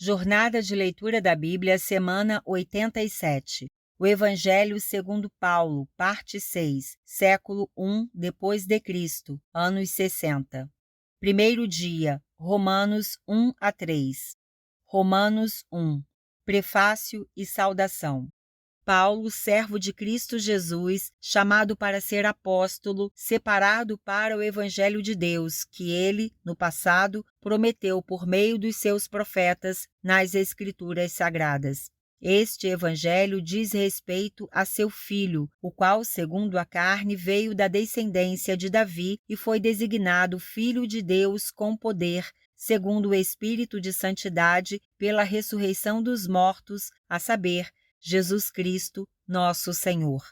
Jornada de Leitura da Bíblia, semana 87. O Evangelho segundo Paulo, parte 6, século I depois de Cristo, anos 60. Primeiro dia, Romanos 1 a 3. Romanos 1. Prefácio e saudação. Paulo, servo de Cristo Jesus, chamado para ser apóstolo, separado para o Evangelho de Deus, que ele, no passado, prometeu por meio dos seus profetas nas Escrituras Sagradas. Este Evangelho diz respeito a seu Filho, o qual, segundo a carne, veio da descendência de Davi e foi designado Filho de Deus com poder, segundo o Espírito de Santidade, pela ressurreição dos mortos, a saber, Jesus Cristo, nosso Senhor.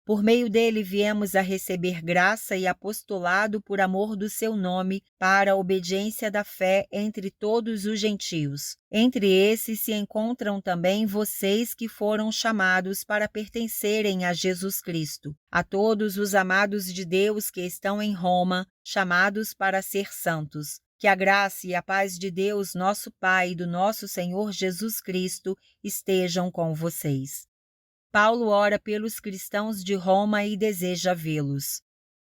Por meio dele viemos a receber graça e apostolado por amor do seu nome, para a obediência da fé entre todos os gentios. Entre esses se encontram também vocês que foram chamados para pertencerem a Jesus Cristo. A todos os amados de Deus que estão em Roma, chamados para ser santos. Que a graça e a paz de Deus, nosso Pai, e do nosso Senhor Jesus Cristo estejam com vocês. Paulo ora pelos cristãos de Roma e deseja vê-los.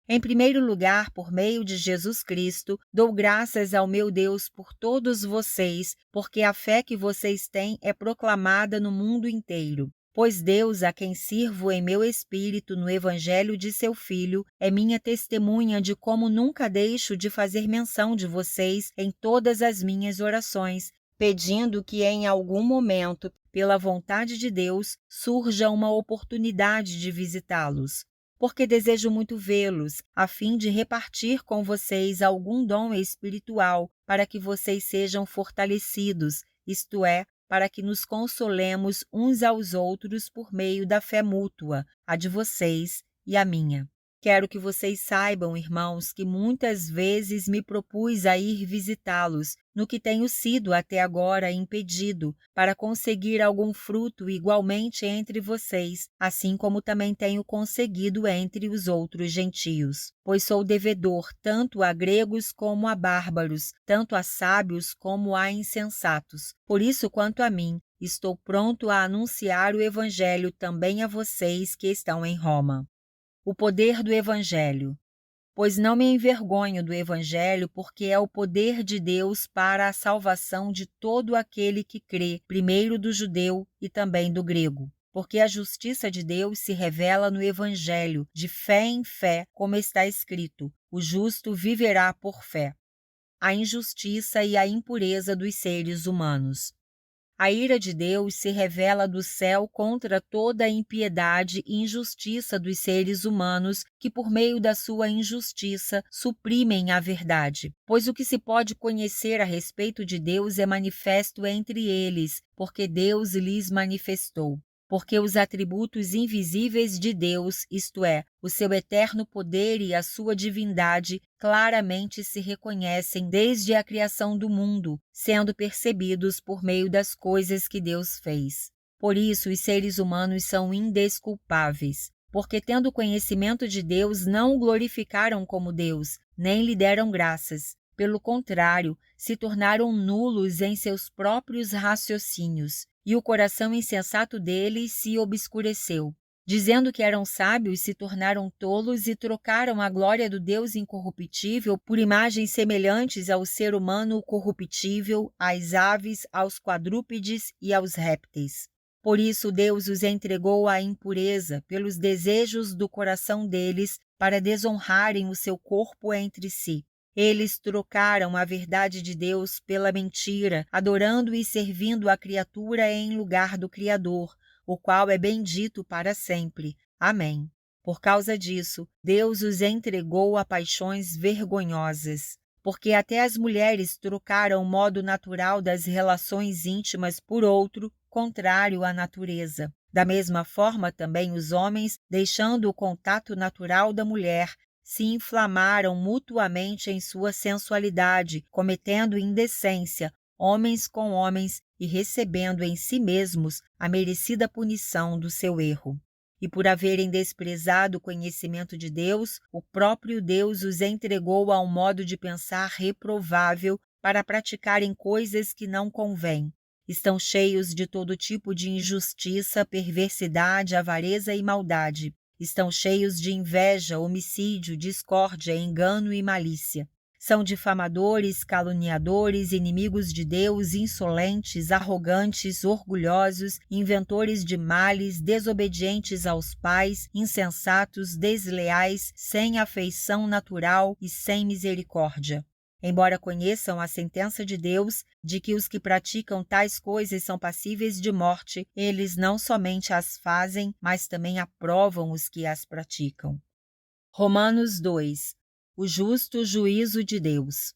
Em primeiro lugar, por meio de Jesus Cristo, dou graças ao meu Deus por todos vocês, porque a fé que vocês têm é proclamada no mundo inteiro. Pois Deus, a quem sirvo em meu espírito no Evangelho de seu Filho, é minha testemunha de como nunca deixo de fazer menção de vocês em todas as minhas orações, pedindo que em algum momento, pela vontade de Deus, surja uma oportunidade de visitá-los. Porque desejo muito vê-los, a fim de repartir com vocês algum dom espiritual, para que vocês sejam fortalecidos, isto é, para que nos consolemos uns aos outros por meio da fé mútua, a de vocês e a minha. Quero que vocês saibam, irmãos, que muitas vezes me propus a ir visitá-los, no que tenho sido até agora impedido, para conseguir algum fruto igualmente entre vocês, assim como também tenho conseguido entre os outros gentios. Pois sou devedor tanto a gregos como a bárbaros, tanto a sábios como a insensatos. Por isso, quanto a mim, estou pronto a anunciar o Evangelho também a vocês que estão em Roma. O poder do Evangelho. Pois não me envergonho do Evangelho, porque é o poder de Deus para a salvação de todo aquele que crê, primeiro do judeu e também do grego. Porque a justiça de Deus se revela no Evangelho, de fé em fé, como está escrito: o justo viverá por fé. A injustiça e a impureza dos seres humanos. A ira de Deus se revela do céu contra toda a impiedade e injustiça dos seres humanos que, por meio da sua injustiça, suprimem a verdade. Pois o que se pode conhecer a respeito de Deus é manifesto entre eles, porque Deus lhes manifestou. Porque os atributos invisíveis de Deus, isto é, o seu eterno poder e a sua divindade, claramente se reconhecem desde a criação do mundo, sendo percebidos por meio das coisas que Deus fez. Por isso, os seres humanos são indesculpáveis, porque tendo conhecimento de Deus, não o glorificaram como Deus, nem lhe deram graças. Pelo contrário, se tornaram nulos em seus próprios raciocínios, e o coração insensato deles se obscureceu. Dizendo que eram sábios, se tornaram tolos e trocaram a glória do Deus incorruptível por imagens semelhantes ao ser humano corruptível, às aves, aos quadrúpedes e aos répteis. Por isso Deus os entregou à impureza pelos desejos do coração deles, para desonrarem o seu corpo entre si. Eles trocaram a verdade de Deus pela mentira, adorando e servindo a criatura em lugar do Criador, o qual é bendito para sempre. Amém. Por causa disso, Deus os entregou a paixões vergonhosas, porque até as mulheres trocaram o modo natural das relações íntimas por outro, contrário à natureza. Da mesma forma, também os homens, deixando o contato natural da mulher, se inflamaram mutuamente em sua sensualidade, cometendo indecência, homens com homens, e recebendo em si mesmos a merecida punição do seu erro. E por haverem desprezado o conhecimento de Deus, o próprio Deus os entregou a um modo de pensar reprovável, para praticarem coisas que não convêm. Estão cheios de todo tipo de injustiça, perversidade, avareza e maldade. Estão cheios de inveja, homicídio, discórdia, engano e malícia. São difamadores, caluniadores, inimigos de Deus, insolentes, arrogantes, orgulhosos, inventores de males, desobedientes aos pais, insensatos, desleais, sem afeição natural e sem misericórdia. Embora conheçam a sentença de Deus de que os que praticam tais coisas são passíveis de morte, eles não somente as fazem, mas também aprovam os que as praticam. Romanos 2. O justo juízo de Deus.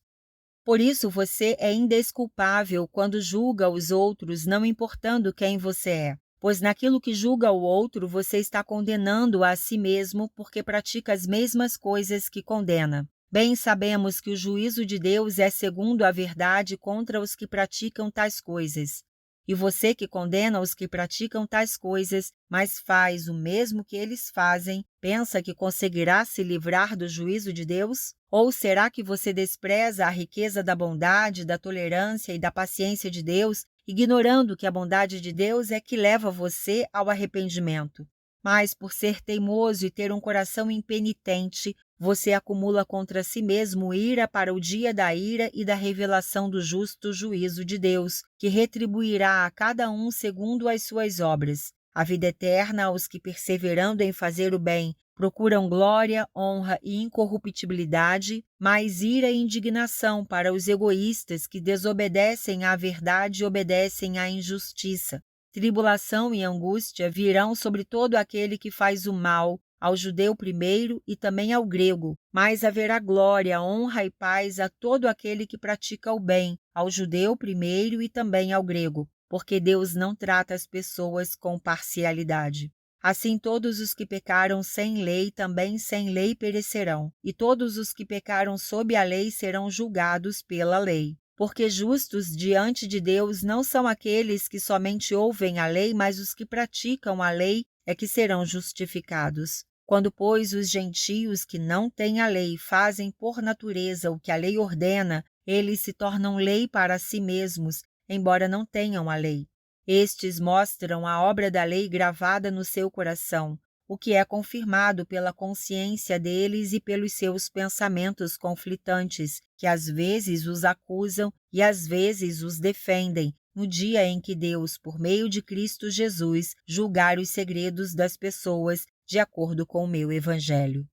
Por isso você é indesculpável quando julga os outros, não importando quem você é. Pois naquilo que julga o outro, você está condenando a si mesmo porque pratica as mesmas coisas que condena. Bem sabemos que o juízo de Deus é segundo a verdade contra os que praticam tais coisas. E você que condena os que praticam tais coisas, mas faz o mesmo que eles fazem, pensa que conseguirá se livrar do juízo de Deus? Ou será que você despreza a riqueza da bondade, da tolerância e da paciência de Deus, ignorando que a bondade de Deus é que leva você ao arrependimento? Mas, por ser teimoso e ter um coração impenitente, você acumula contra si mesmo ira para o dia da ira e da revelação do justo juízo de Deus, que retribuirá a cada um segundo as suas obras. A vida eterna aos que, perseverando em fazer o bem, procuram glória, honra e incorruptibilidade, mas ira e indignação para os egoístas que desobedecem à verdade e obedecem à injustiça. Tribulação e angústia virão sobre todo aquele que faz o mal, ao judeu primeiro e também ao grego, mas haverá glória, honra e paz a todo aquele que pratica o bem, ao judeu primeiro e também ao grego, porque Deus não trata as pessoas com parcialidade. Assim todos os que pecaram sem lei também sem lei perecerão, e todos os que pecaram sob a lei serão julgados pela lei. Porque justos diante de Deus não são aqueles que somente ouvem a lei, mas os que praticam a lei é que serão justificados. Quando, pois, os gentios que não têm a lei fazem por natureza o que a lei ordena, eles se tornam lei para si mesmos, embora não tenham a lei. Estes mostram a obra da lei gravada no seu coração, o que é confirmado pela consciência deles e pelos seus pensamentos conflitantes, que às vezes os acusam e às vezes os defendem, no dia em que Deus, por meio de Cristo Jesus, julgar os segredos das pessoas de acordo com o meu Evangelho.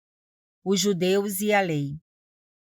Os judeus e a lei.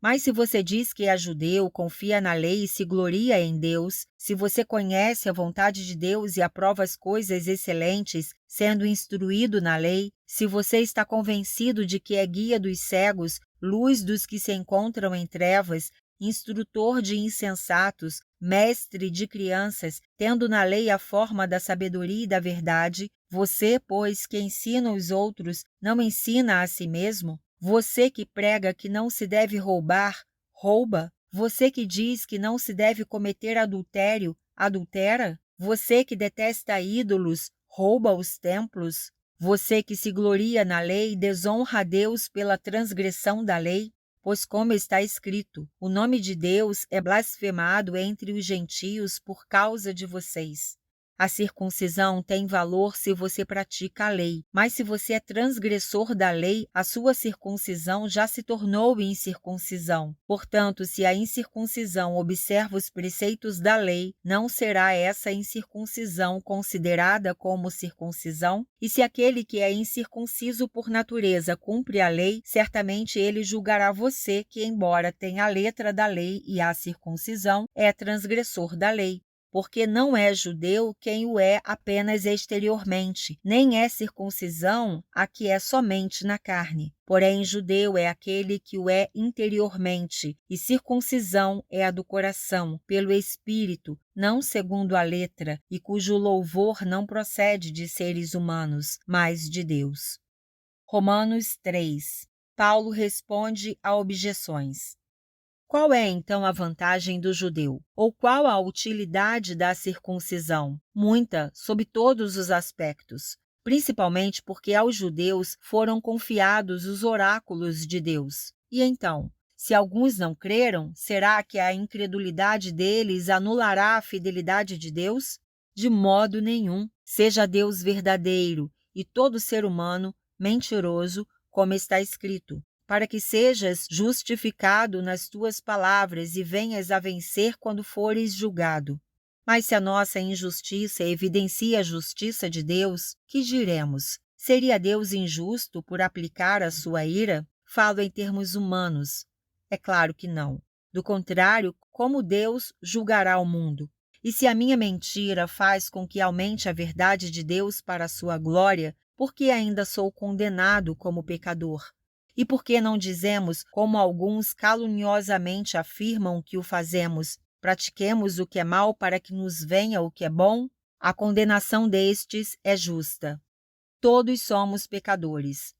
Mas se você diz que é judeu, confia na lei e se gloria em Deus, se você conhece a vontade de Deus e aprova as coisas excelentes, sendo instruído na lei, se você está convencido de que é guia dos cegos, luz dos que se encontram em trevas, instrutor de insensatos, mestre de crianças, tendo na lei a forma da sabedoria e da verdade, você, pois, que ensina os outros, não ensina a si mesmo? Você que prega que não se deve roubar, rouba? Você que diz que não se deve cometer adultério, adultera? Você que detesta ídolos, rouba os templos? Você que se gloria na lei, desonra a Deus pela transgressão da lei? Pois como está escrito, o nome de Deus é blasfemado entre os gentios por causa de vocês. A circuncisão tem valor se você pratica a lei, mas se você é transgressor da lei, a sua circuncisão já se tornou incircuncisão. Portanto, se a incircuncisão observa os preceitos da lei, não será essa incircuncisão considerada como circuncisão? E se aquele que é incircunciso por natureza cumpre a lei, certamente ele julgará você que, embora tenha a letra da lei e a circuncisão, é transgressor da lei. Porque não é judeu quem o é apenas exteriormente, nem é circuncisão a que é somente na carne. Porém, judeu é aquele que o é interiormente, e circuncisão é a do coração, pelo Espírito, não segundo a letra, e cujo louvor não procede de seres humanos, mas de Deus. Romanos 3. Paulo responde a objeções. Qual é, então, a vantagem do judeu? Ou qual a utilidade da circuncisão? Muita, sob todos os aspectos, principalmente porque aos judeus foram confiados os oráculos de Deus. E então, se alguns não creram, será que a incredulidade deles anulará a fidelidade de Deus? De modo nenhum. Seja Deus verdadeiro e todo ser humano mentiroso, como está escrito, para que sejas justificado nas tuas palavras e venhas a vencer quando fores julgado. Mas se a nossa injustiça evidencia a justiça de Deus, que diremos? Seria Deus injusto por aplicar a sua ira? Falo em termos humanos. É claro que não. Do contrário, como Deus julgará o mundo? E se a minha mentira faz com que aumente a verdade de Deus para a sua glória, por que ainda sou condenado como pecador? E por que não dizemos, como alguns caluniosamente afirmam que o fazemos, pratiquemos o que é mal para que nos venha o que é bom? A condenação destes é justa. Todos somos pecadores.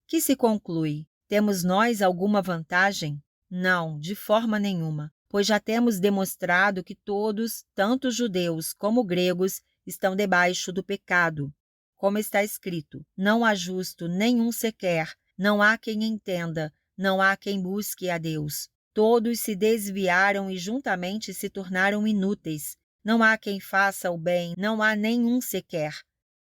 Que se conclui? Temos nós alguma vantagem? Não, de forma nenhuma, pois já temos demonstrado que todos, tanto judeus como gregos, estão debaixo do pecado. Como está escrito, não há justo nenhum sequer, não há quem entenda, não há quem busque a Deus. Todos se desviaram e juntamente se tornaram inúteis. Não há quem faça o bem, não há nenhum sequer.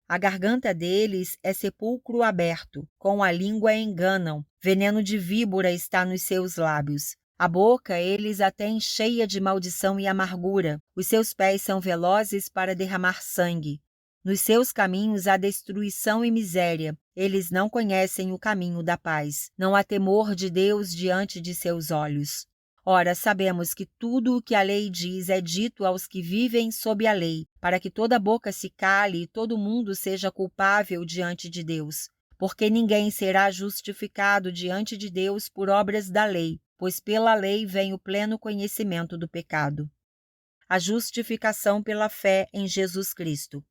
A garganta deles é sepulcro aberto, com a língua enganam, veneno de víbora está nos seus lábios. A boca eles a têm cheia de maldição e amargura, os seus pés são velozes para derramar sangue. Nos seus caminhos há destruição e miséria, eles não conhecem o caminho da paz. Não há temor de Deus diante de seus olhos. Ora, sabemos que tudo o que a lei diz é dito aos que vivem sob a lei, para que toda boca se cale e todo mundo seja culpável diante de Deus. Porque ninguém será justificado diante de Deus por obras da lei, pois pela lei vem o pleno conhecimento do pecado. A justificação pela fé em Jesus Cristo.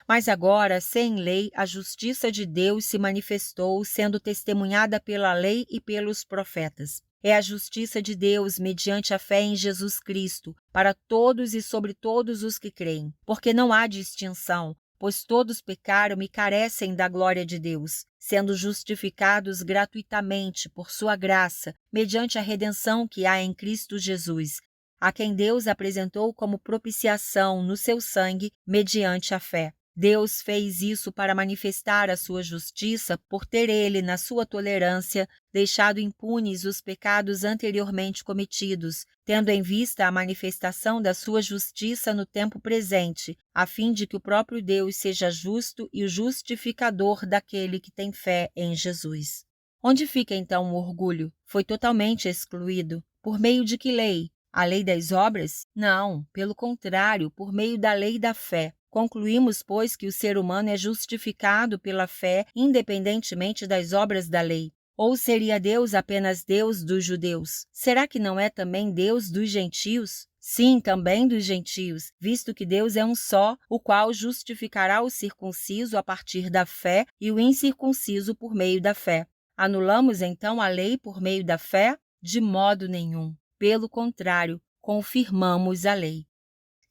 Mas agora, sem lei, a justiça de Deus se manifestou, sendo testemunhada pela lei e pelos profetas. É a justiça de Deus mediante a fé em Jesus Cristo, para todos e sobre todos os que creem, porque não há distinção, pois todos pecaram e carecem da glória de Deus, sendo justificados gratuitamente por sua graça, mediante a redenção que há em Cristo Jesus, a quem Deus apresentou como propiciação no seu sangue mediante a fé. Deus fez isso para manifestar a sua justiça por ter ele, na sua tolerância, deixado impunes os pecados anteriormente cometidos, tendo em vista a manifestação da sua justiça no tempo presente, a fim de que o próprio Deus seja justo e o justificador daquele que tem fé em Jesus. Onde fica então o orgulho? Foi totalmente excluído. Por meio de que lei? A lei das obras? Não, pelo contrário, por meio da lei da fé. Concluímos, pois, que o ser humano é justificado pela fé independentemente das obras da lei. Ou seria Deus apenas Deus dos judeus? Será que não é também Deus dos gentios? Sim, também dos gentios, visto que Deus é um só, o qual justificará o circunciso a partir da fé e o incircunciso por meio da fé. Anulamos então a lei por meio da fé? De modo nenhum. Pelo contrário, confirmamos a lei.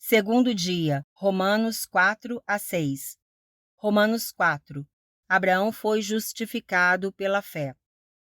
Segundo dia, Romanos 4-6. Romanos 4. Abraão foi justificado pela fé.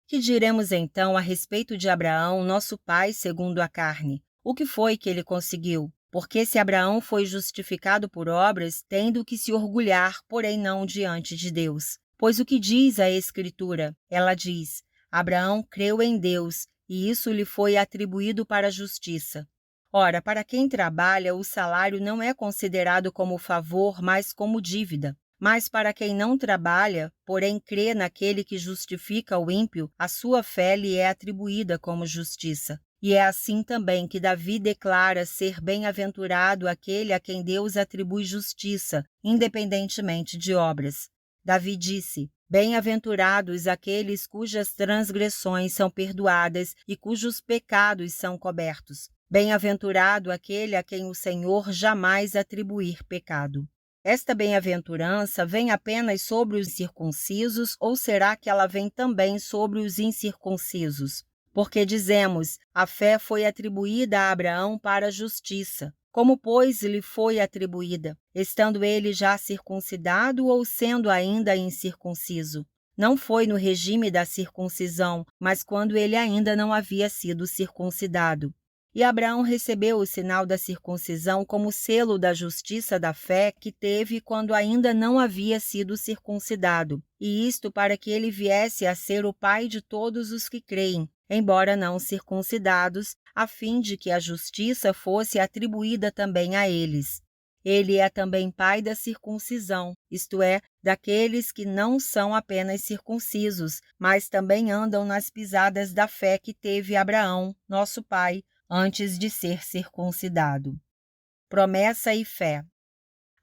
Que diremos então a respeito de Abraão, nosso pai segundo a carne? O que foi que ele conseguiu? Porque se Abraão foi justificado por obras, tendo que se orgulhar, porém não diante de Deus. Pois o que diz a Escritura? Ela diz: Abraão creu em Deus, e isso lhe foi atribuído para a justiça. Ora, para quem trabalha, o salário não é considerado como favor, mas como dívida. Mas para quem não trabalha, porém crê naquele que justifica o ímpio, a sua fé lhe é atribuída como justiça. E é assim também que Davi declara ser bem-aventurado aquele a quem Deus atribui justiça, independentemente de obras. Davi disse: Bem-aventurados aqueles cujas transgressões são perdoadas e cujos pecados são cobertos. Bem-aventurado aquele a quem o Senhor jamais atribuir pecado. Esta bem-aventurança vem apenas sobre os circuncisos ou será que ela vem também sobre os incircuncisos? Porque dizemos, a fé foi atribuída a Abraão para a justiça. Como, pois, lhe foi atribuída? Estando ele já circuncidado ou sendo ainda incircunciso? Não foi no regime da circuncisão, mas quando ele ainda não havia sido circuncidado. E Abraão recebeu o sinal da circuncisão como selo da justiça da fé que teve quando ainda não havia sido circuncidado, e isto para que ele viesse a ser o pai de todos os que creem, embora não circuncidados, a fim de que a justiça fosse atribuída também a eles. Ele é também pai da circuncisão, isto é, daqueles que não são apenas circuncisos, mas também andam nas pisadas da fé que teve Abraão, nosso pai, antes de ser circuncidado. Promessa e fé.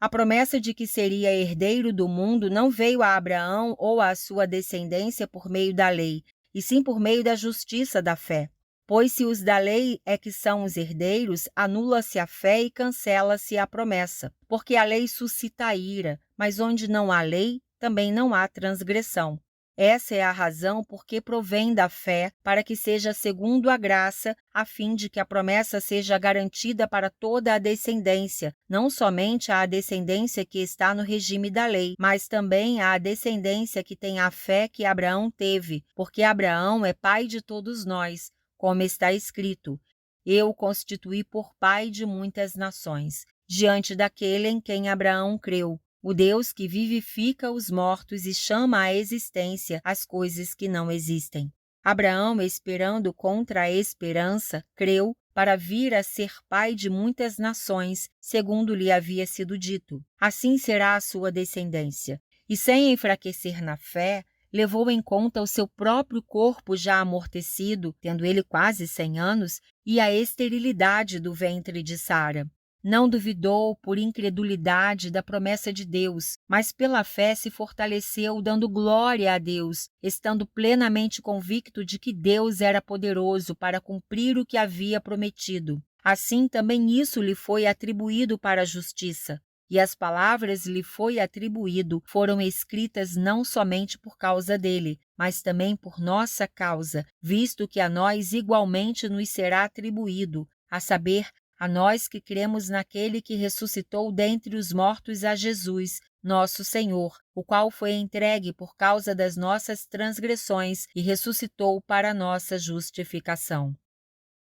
A promessa de que seria herdeiro do mundo não veio a Abraão ou à sua descendência por meio da lei, e sim por meio da justiça da fé. Pois se os da lei é que são os herdeiros, anula-se a fé e cancela-se a promessa, porque a lei suscita a ira, mas onde não há lei, também não há transgressão. Essa é a razão por que provém da fé, para que seja segundo a graça, a fim de que a promessa seja garantida para toda a descendência, não somente à descendência que está no regime da lei, mas também à descendência que tem a fé que Abraão teve, porque Abraão é pai de todos nós, como está escrito: eu o constituí por pai de muitas nações, diante daquele em quem Abraão creu, o Deus que vivifica os mortos e chama à existência as coisas que não existem. Abraão, esperando contra a esperança, creu para vir a ser pai de muitas nações, segundo lhe havia sido dito. Assim será a sua descendência. E sem enfraquecer na fé, levou em conta o seu próprio corpo já amortecido, tendo ele quase 100 anos, e a esterilidade do ventre de Sara. Não duvidou por incredulidade da promessa de Deus, mas pela fé se fortaleceu, dando glória a Deus, estando plenamente convicto de que Deus era poderoso para cumprir o que havia prometido. Assim também isso lhe foi atribuído para a justiça. E as palavras lhe foi atribuído foram escritas não somente por causa dele, mas também por nossa causa, visto que a nós igualmente nos será atribuído, a saber, a nós que cremos naquele que ressuscitou dentre os mortos a Jesus, nosso Senhor, o qual foi entregue por causa das nossas transgressões e ressuscitou para nossa justificação.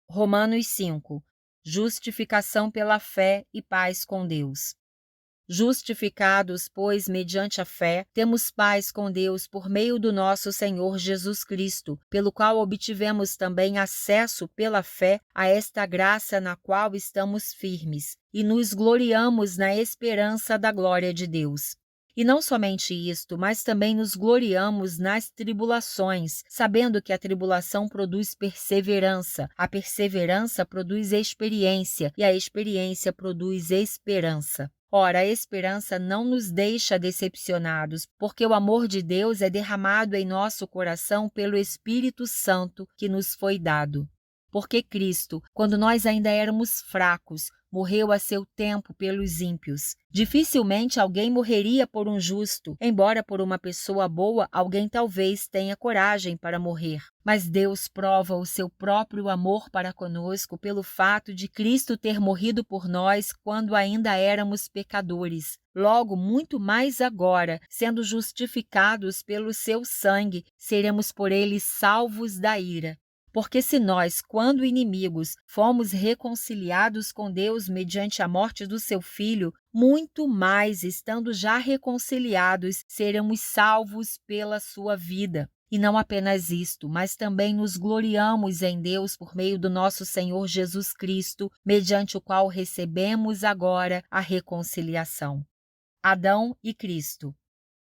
Romanos 5. Justificação pela fé e paz com Deus. Justificados, pois, mediante a fé, temos paz com Deus por meio do nosso Senhor Jesus Cristo, pelo qual obtivemos também acesso pela fé a esta graça na qual estamos firmes, e nos gloriamos na esperança da glória de Deus. E não somente isto, mas também nos gloriamos nas tribulações, sabendo que a tribulação produz perseverança, a perseverança produz experiência, e a experiência produz esperança. Ora, a esperança não nos deixa decepcionados, porque o amor de Deus é derramado em nosso coração pelo Espírito Santo que nos foi dado. Porque Cristo, quando nós ainda éramos fracos, morreu a seu tempo pelos ímpios. Dificilmente alguém morreria por um justo, embora por uma pessoa boa alguém talvez tenha coragem para morrer. Mas Deus prova o seu próprio amor para conosco pelo fato de Cristo ter morrido por nós quando ainda éramos pecadores. Logo, muito mais agora, sendo justificados pelo seu sangue, seremos por ele salvos da ira. Porque se nós, quando inimigos, fomos reconciliados com Deus mediante a morte do seu Filho, muito mais, estando já reconciliados, seremos salvos pela sua vida. E não apenas isto, mas também nos gloriamos em Deus por meio do nosso Senhor Jesus Cristo, mediante o qual recebemos agora a reconciliação. Adão e Cristo.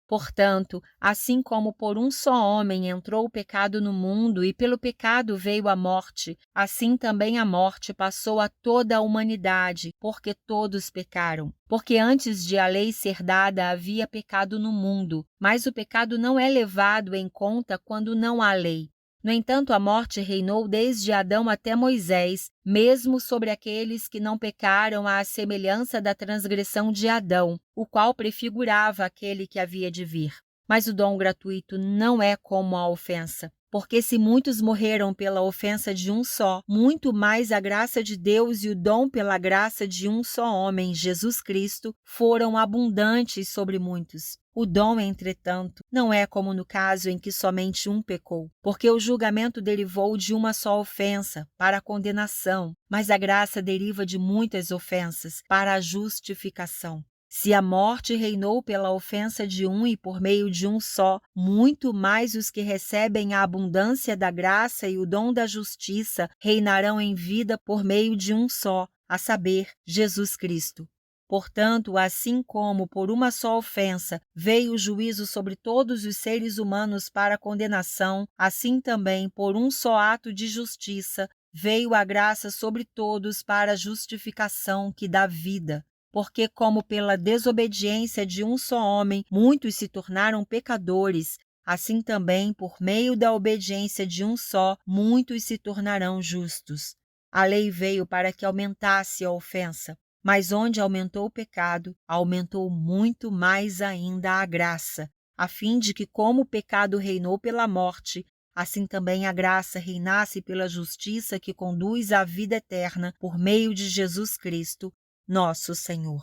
Portanto, assim como por um só homem entrou o pecado no mundo e pelo pecado veio a morte, assim também a morte passou a toda a humanidade, porque todos pecaram. Porque antes de a lei ser dada havia pecado no mundo, mas o pecado não é levado em conta quando não há lei. No entanto, a morte reinou desde Adão até Moisés, mesmo sobre aqueles que não pecaram à semelhança da transgressão de Adão, o qual prefigurava aquele que havia de vir. Mas o dom gratuito não é como a ofensa. Porque se muitos morreram pela ofensa de um só, muito mais a graça de Deus e o dom pela graça de um só homem, Jesus Cristo, foram abundantes sobre muitos. O dom, entretanto, não é como no caso em que somente um pecou, porque o julgamento derivou de uma só ofensa, para a condenação, mas a graça deriva de muitas ofensas, para a justificação. Se a morte reinou pela ofensa de um e por meio de um só, muito mais os que recebem a abundância da graça e o dom da justiça reinarão em vida por meio de um só, a saber, Jesus Cristo. Portanto, assim como por uma só ofensa veio o juízo sobre todos os seres humanos para condenação, assim também por um só ato de justiça veio a graça sobre todos para a justificação que dá vida. Porque como pela desobediência de um só homem muitos se tornaram pecadores, assim também por meio da obediência de um só muitos se tornarão justos. A lei veio para que aumentasse a ofensa, mas onde aumentou o pecado, aumentou muito mais ainda a graça, a fim de que como o pecado reinou pela morte, assim também a graça reinasse pela justiça que conduz à vida eterna por meio de Jesus Cristo, nosso Senhor.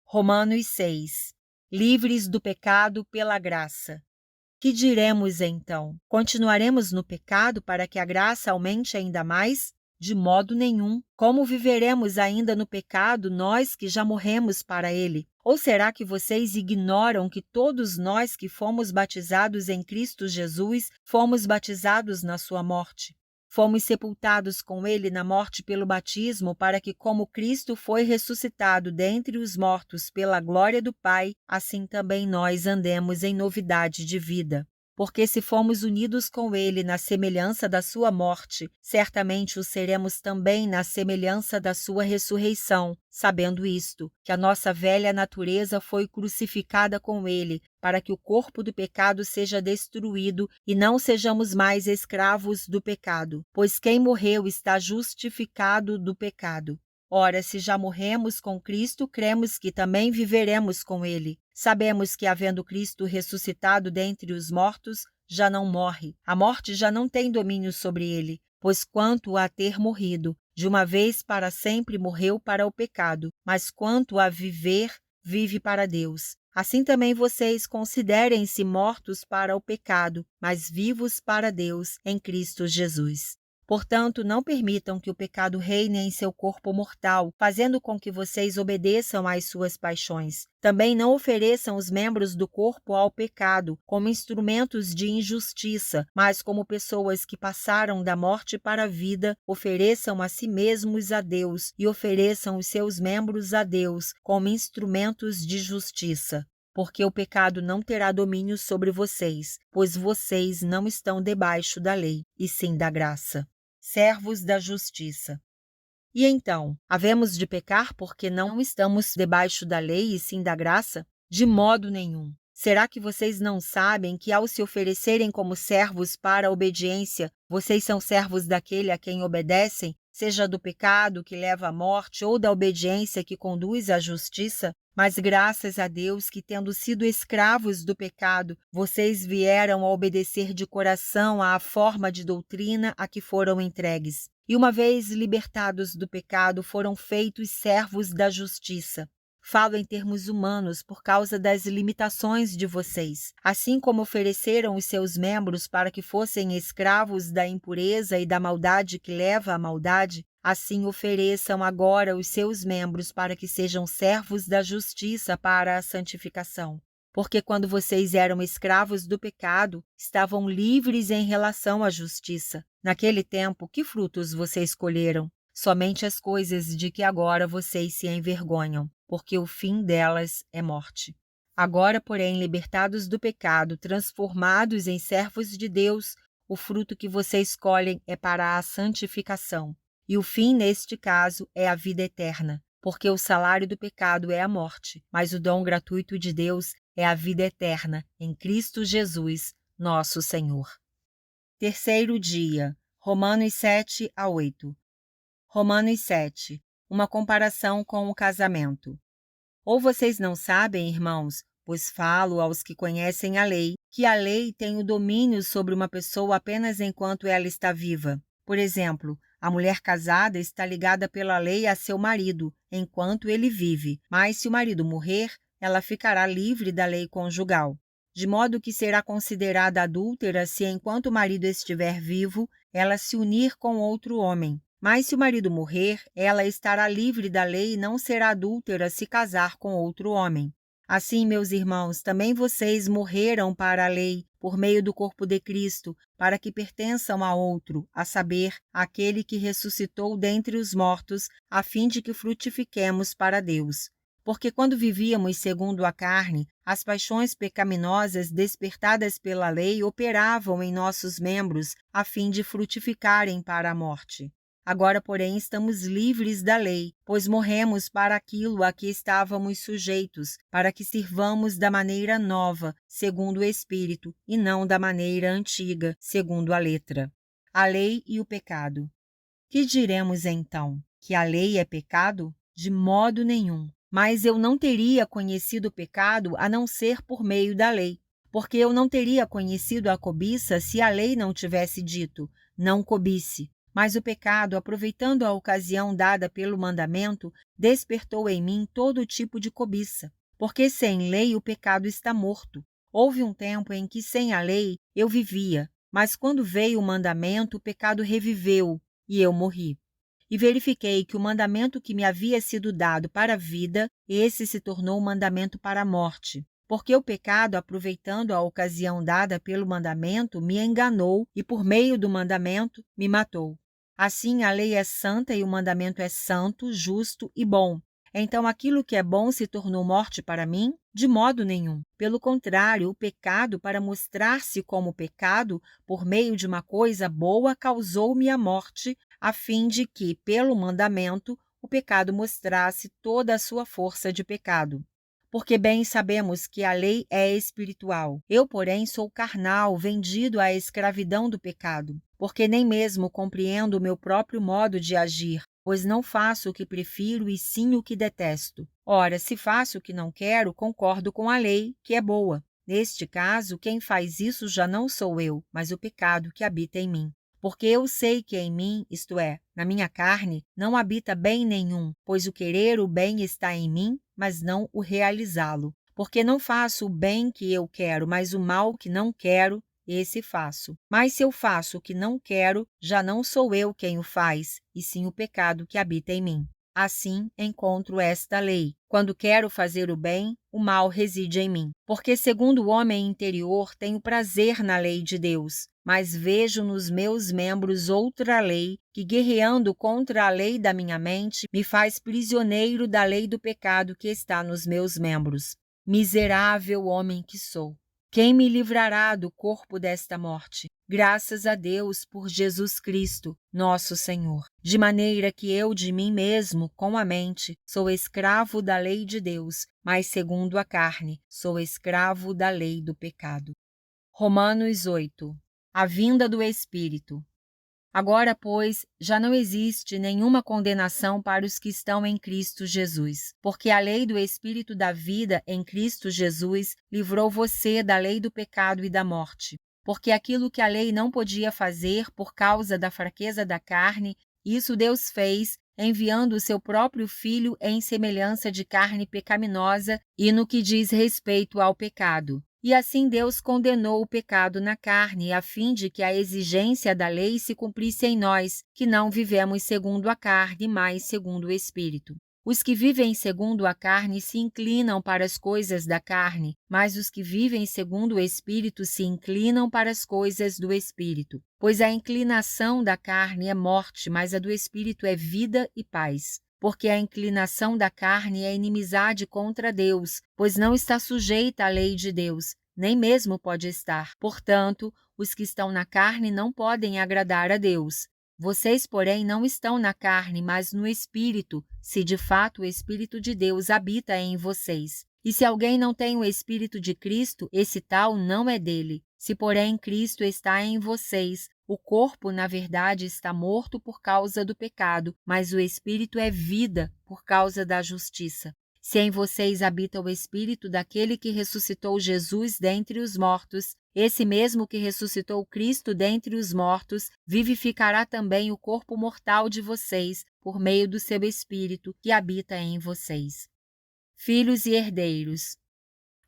Romanos 6. Livres do pecado pela graça. Que diremos então? Continuaremos no pecado para que a graça aumente ainda mais? De modo nenhum. Como viveremos ainda no pecado, nós que já morremos para ele? Ou será que vocês ignoram que todos nós que fomos batizados em Cristo Jesus fomos batizados na sua morte? Fomos sepultados com ele na morte pelo batismo, para que, como Cristo foi ressuscitado dentre os mortos pela glória do Pai, assim também nós andemos em novidade de vida. Porque se fomos unidos com ele na semelhança da sua morte, certamente o seremos também na semelhança da sua ressurreição, sabendo isto, que a nossa velha natureza foi crucificada com ele, para que o corpo do pecado seja destruído e não sejamos mais escravos do pecado, pois quem morreu está justificado do pecado. Ora, se já morremos com Cristo, cremos que também viveremos com ele. Sabemos que, havendo Cristo ressuscitado dentre os mortos, já não morre. A morte já não tem domínio sobre ele, pois quanto a ter morrido, de uma vez para sempre morreu para o pecado, mas quanto a viver, vive para Deus. Assim também vocês considerem-se mortos para o pecado, mas vivos para Deus em Cristo Jesus. Portanto, não permitam que o pecado reine em seu corpo mortal, fazendo com que vocês obedeçam às suas paixões. Também não ofereçam os membros do corpo ao pecado como instrumentos de injustiça, mas como pessoas que passaram da morte para a vida, ofereçam a si mesmos a Deus e ofereçam os seus membros a Deus como instrumentos de justiça. Porque o pecado não terá domínio sobre vocês, pois vocês não estão debaixo da lei, e sim da graça. Servos da justiça. E então, havemos de pecar porque não estamos debaixo da lei e sim da graça? De modo nenhum. Será que vocês não sabem que, ao se oferecerem como servos para a obediência, vocês são servos daquele a quem obedecem, seja do pecado que leva à morte ou da obediência que conduz à justiça? Mas graças a Deus que, tendo sido escravos do pecado, vocês vieram a obedecer de coração à forma de doutrina a que foram entregues. E uma vez libertados do pecado, foram feitos servos da justiça. Falo em termos humanos por causa das limitações de vocês. Assim como ofereceram os seus membros para que fossem escravos da impureza e da maldade que leva à maldade, assim ofereçam agora os seus membros para que sejam servos da justiça para a santificação. Porque quando vocês eram escravos do pecado, estavam livres em relação à justiça. Naquele tempo, que frutos vocês colheram? Somente as coisas de que agora vocês se envergonham, porque o fim delas é morte. Agora, porém, libertados do pecado, transformados em servos de Deus, o fruto que vocês colhem é para a santificação. E o fim, neste caso, é a vida eterna, porque o salário do pecado é a morte, mas o dom gratuito de Deus é a vida eterna, em Cristo Jesus, nosso Senhor. Terceiro dia, Romanos 7 a 8. Romanos 7. Uma comparação com o casamento. Ou vocês não sabem, irmãos, pois falo aos que conhecem a lei, que a lei tem o domínio sobre uma pessoa apenas enquanto ela está viva. Por exemplo, a mulher casada está ligada pela lei a seu marido enquanto ele vive, mas se o marido morrer, ela ficará livre da lei conjugal. De modo que será considerada adúltera se, enquanto o marido estiver vivo, ela se unir com outro homem. Mas se o marido morrer, ela estará livre da lei e não será adúltera se casar com outro homem. Assim, meus irmãos, também vocês morreram para a lei, por meio do corpo de Cristo, para que pertençam a outro, a saber, aquele que ressuscitou dentre os mortos, a fim de que frutifiquemos para Deus. Porque quando vivíamos segundo a carne, as paixões pecaminosas despertadas pela lei operavam em nossos membros, a fim de frutificarem para a morte. Agora, porém, estamos livres da lei, pois morremos para aquilo a que estávamos sujeitos, para que sirvamos da maneira nova, segundo o Espírito, e não da maneira antiga, segundo a letra. A lei e o pecado. Que diremos então? Que a lei é pecado? De modo nenhum. Mas eu não teria conhecido o pecado a não ser por meio da lei, porque eu não teria conhecido a cobiça se a lei não tivesse dito, não cobice. Mas o pecado, aproveitando a ocasião dada pelo mandamento, despertou em mim todo tipo de cobiça. Porque sem lei o pecado está morto. Houve um tempo em que sem a lei eu vivia, mas quando veio o mandamento o pecado reviveu e eu morri. E verifiquei que o mandamento que me havia sido dado para a vida, esse se tornou um mandamento para a morte. Porque o pecado, aproveitando a ocasião dada pelo mandamento, me enganou e, por meio do mandamento, me matou. Assim, a lei é santa e o mandamento é santo, justo e bom. Então, aquilo que é bom se tornou morte para mim? De modo nenhum. Pelo contrário, o pecado, para mostrar-se como pecado, por meio de uma coisa boa, causou-me a morte, a fim de que, pelo mandamento, o pecado mostrasse toda a sua força de pecado. Porque bem sabemos que a lei é espiritual. Eu, porém, sou carnal, vendido à escravidão do pecado. Porque nem mesmo compreendo o meu próprio modo de agir, pois não faço o que prefiro e sim o que detesto. Ora, se faço o que não quero, concordo com a lei, que é boa. Neste caso, quem faz isso já não sou eu, mas o pecado que habita em mim. Porque eu sei que em mim, isto é, na minha carne, não habita bem nenhum, pois o querer o bem está em mim, mas não o realizá-lo. Porque não faço o bem que eu quero, mas o mal que não quero, esse faço. Mas se eu faço o que não quero, já não sou eu quem o faz, e sim o pecado que habita em mim. Assim encontro esta lei. Quando quero fazer o bem, o mal reside em mim. Porque, segundo o homem interior, tenho prazer na lei de Deus, mas vejo nos meus membros outra lei que, guerreando contra a lei da minha mente, me faz prisioneiro da lei do pecado que está nos meus membros. Miserável homem que sou! Quem me livrará do corpo desta morte? Graças a Deus por Jesus Cristo, nosso Senhor. De maneira que eu de mim mesmo, com a mente, sou escravo da lei de Deus, mas segundo a carne, sou escravo da lei do pecado. Romanos 8. A vinda do Espírito. Agora, pois, já não existe nenhuma condenação para os que estão em Cristo Jesus, porque a lei do Espírito da vida em Cristo Jesus livrou você da lei do pecado e da morte. Porque aquilo que a lei não podia fazer por causa da fraqueza da carne, isso Deus fez, enviando o seu próprio Filho em semelhança de carne pecaminosa e no que diz respeito ao pecado. E assim Deus condenou o pecado na carne, a fim de que a exigência da lei se cumprisse em nós, que não vivemos segundo a carne, mas segundo o Espírito. Os que vivem segundo a carne se inclinam para as coisas da carne, mas os que vivem segundo o Espírito se inclinam para as coisas do Espírito. Pois a inclinação da carne é morte, mas a do Espírito é vida e paz. Porque a inclinação da carne é inimizade contra Deus, pois não está sujeita à lei de Deus, nem mesmo pode estar. Portanto, os que estão na carne não podem agradar a Deus. Vocês, porém, não estão na carne, mas no Espírito, se de fato o Espírito de Deus habita em vocês. E se alguém não tem o Espírito de Cristo, esse tal não é dele. Se, porém, Cristo está em vocês, o corpo, na verdade, está morto por causa do pecado, mas o Espírito é vida por causa da justiça. Se em vocês habita o Espírito daquele que ressuscitou Jesus dentre os mortos, esse mesmo que ressuscitou Cristo dentre os mortos, vivificará também o corpo mortal de vocês, por meio do seu Espírito que habita em vocês. Filhos e herdeiros.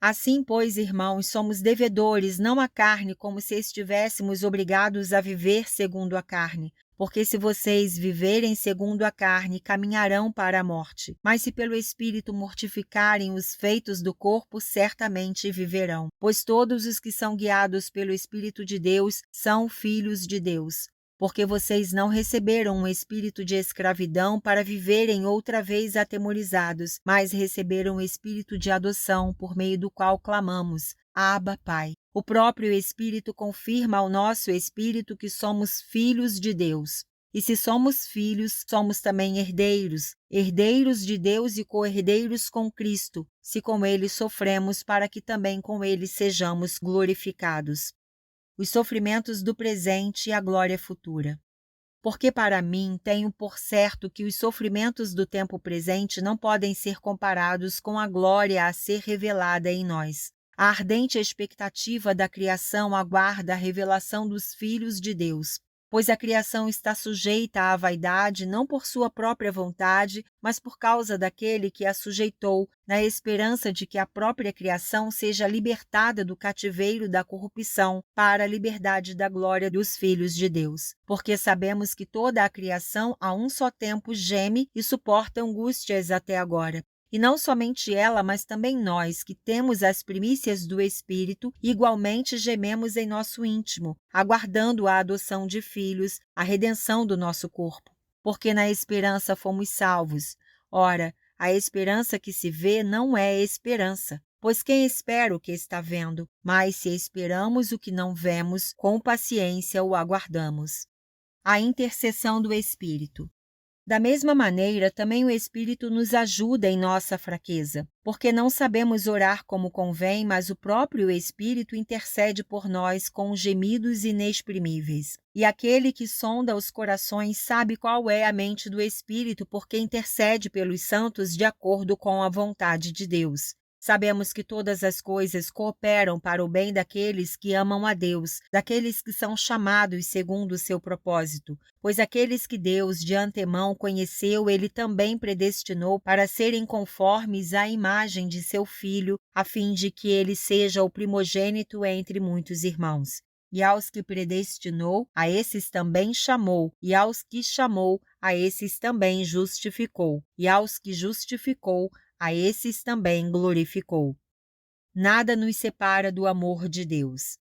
Assim, pois, irmãos, somos devedores não à carne, como se estivéssemos obrigados a viver segundo a carne. Porque se vocês viverem segundo a carne, caminharão para a morte. Mas se pelo Espírito mortificarem os feitos do corpo, certamente viverão. Pois todos os que são guiados pelo Espírito de Deus são filhos de Deus. Porque vocês não receberam um espírito de escravidão para viverem outra vez atemorizados, mas receberam o espírito de adoção, por meio do qual clamamos: Abba, Pai. O próprio Espírito confirma ao nosso espírito que somos filhos de Deus. E se somos filhos, somos também herdeiros, herdeiros de Deus e co-herdeiros com Cristo, se com Ele sofremos, para que também com Ele sejamos glorificados. Os sofrimentos do presente e a glória futura. Porque para mim tenho por certo que os sofrimentos do tempo presente não podem ser comparados com a glória a ser revelada em nós. A ardente expectativa da criação aguarda a revelação dos filhos de Deus, pois a criação está sujeita à vaidade não por sua própria vontade, mas por causa daquele que a sujeitou, na esperança de que a própria criação seja libertada do cativeiro da corrupção para a liberdade da glória dos filhos de Deus. Porque sabemos que toda a criação a um só tempo geme e suporta angústias até agora. E não somente ela, mas também nós, que temos as primícias do Espírito, igualmente gememos em nosso íntimo, aguardando a adoção de filhos, a redenção do nosso corpo. Porque na esperança fomos salvos. Ora, a esperança que se vê não é esperança. Pois quem espera o que está vendo? Mas se esperamos o que não vemos, com paciência o aguardamos. A intercessão do Espírito. Da mesma maneira, também o Espírito nos ajuda em nossa fraqueza, porque não sabemos orar como convém, mas o próprio Espírito intercede por nós com gemidos inexprimíveis. E aquele que sonda os corações sabe qual é a mente do Espírito, porque intercede pelos santos de acordo com a vontade de Deus. Sabemos que todas as coisas cooperam para o bem daqueles que amam a Deus, daqueles que são chamados segundo o seu propósito. Pois aqueles que Deus de antemão conheceu, Ele também predestinou para serem conformes à imagem de seu Filho, a fim de que ele seja o primogênito entre muitos irmãos. E aos que predestinou, a esses também chamou, e aos que chamou, a esses também justificou, e aos que justificou, a esses também glorificou. Nada nos separa do amor de Deus.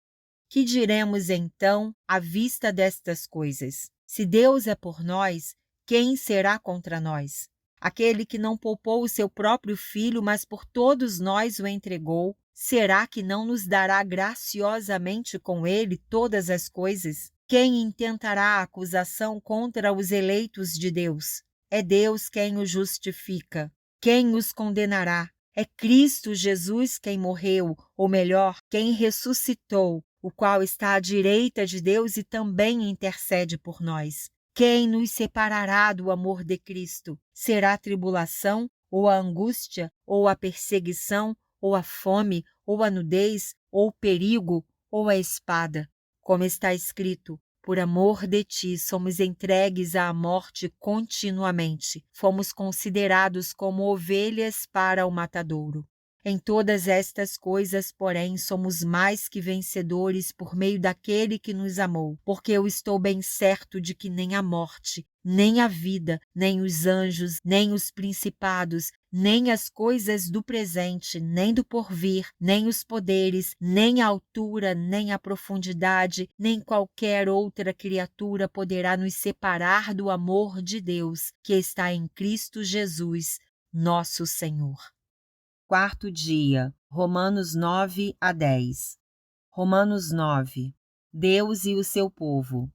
Que diremos então à vista destas coisas? Se Deus é por nós, quem será contra nós? Aquele que não poupou o seu próprio Filho, mas por todos nós o entregou, será que não nos dará graciosamente com ele todas as coisas? Quem intentará a acusação contra os eleitos de Deus? É Deus quem os justifica. Quem os condenará? É Cristo Jesus quem morreu, ou melhor, quem ressuscitou, o qual está à direita de Deus e também intercede por nós. Quem nos separará do amor de Cristo? Será a tribulação, ou a angústia, ou a perseguição, ou a fome, ou a nudez, ou o perigo, ou a espada? Como está escrito: por amor de ti somos entregues à morte continuamente. Fomos considerados como ovelhas para o matadouro. Em todas estas coisas, porém, somos mais que vencedores por meio daquele que nos amou, porque eu estou bem certo de que nem a morte, nem a vida, nem os anjos, nem os principados, nem as coisas do presente, nem do porvir, nem os poderes, nem a altura, nem a profundidade, nem qualquer outra criatura poderá nos separar do amor de Deus, que está em Cristo Jesus, nosso Senhor. Quarto dia, Romanos 9 a 10. Romanos 9. Deus e o seu povo.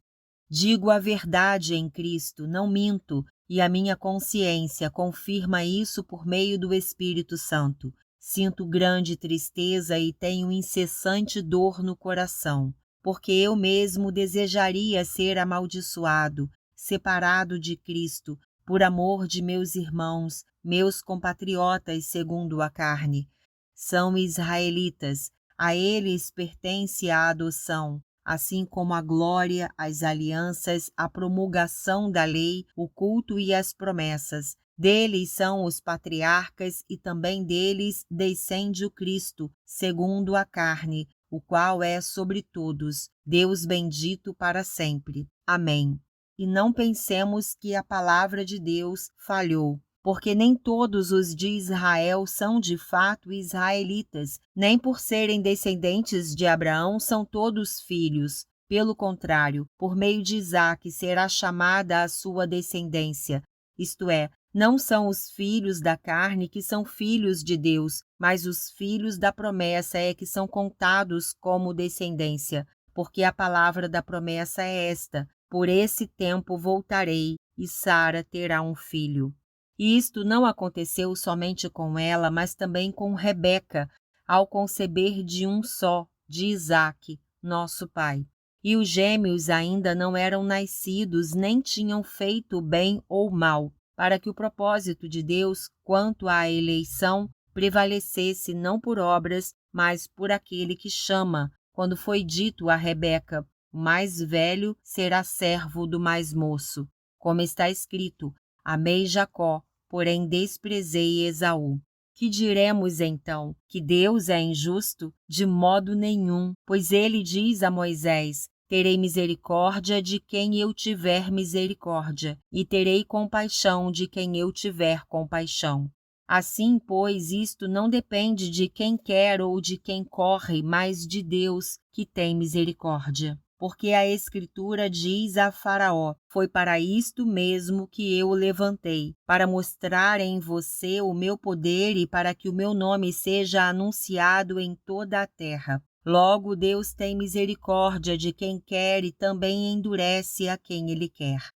Digo a verdade em Cristo, não minto, e a minha consciência confirma isso por meio do Espírito Santo. Sinto grande tristeza e tenho incessante dor no coração, porque eu mesmo desejaria ser amaldiçoado, separado de Cristo, por amor de meus irmãos, meus compatriotas segundo a carne. São israelitas, a eles pertence a adoção, assim como a glória, as alianças, a promulgação da lei, o culto e as promessas. Deles são os patriarcas e também deles descende o Cristo, segundo a carne, o qual é sobre todos, Deus bendito para sempre. Amém. E não pensemos que a palavra de Deus falhou, porque nem todos os de Israel são de fato israelitas, nem por serem descendentes de Abraão são todos filhos. Pelo contrário, por meio de Isaque será chamada a sua descendência, isto é, não são os filhos da carne que são filhos de Deus, mas os filhos da promessa é que são contados como descendência, porque a palavra da promessa é esta: por esse tempo voltarei, e Sara terá um filho. E isto não aconteceu somente com ela, mas também com Rebeca, ao conceber de um só, de Isaque, nosso pai. E os gêmeos ainda não eram nascidos, nem tinham feito bem ou mal, para que o propósito de Deus quanto à eleição prevalecesse não por obras, mas por aquele que chama, quando foi dito a Rebeca: o mais velho será servo do mais moço. Como está escrito: amei Jacó, porém desprezei Esaú. Que diremos então? Que Deus é injusto? De modo nenhum, pois ele diz a Moisés: terei misericórdia de quem eu tiver misericórdia, e terei compaixão de quem eu tiver compaixão. Assim, pois, isto não depende de quem quer ou de quem corre, mas de Deus, que tem misericórdia. Porque a Escritura diz a Faraó: foi para isto mesmo que eu o levantei, para mostrar em você o meu poder e para que o meu nome seja anunciado em toda a terra. Logo, Deus tem misericórdia de quem quer e também endurece a quem ele quer.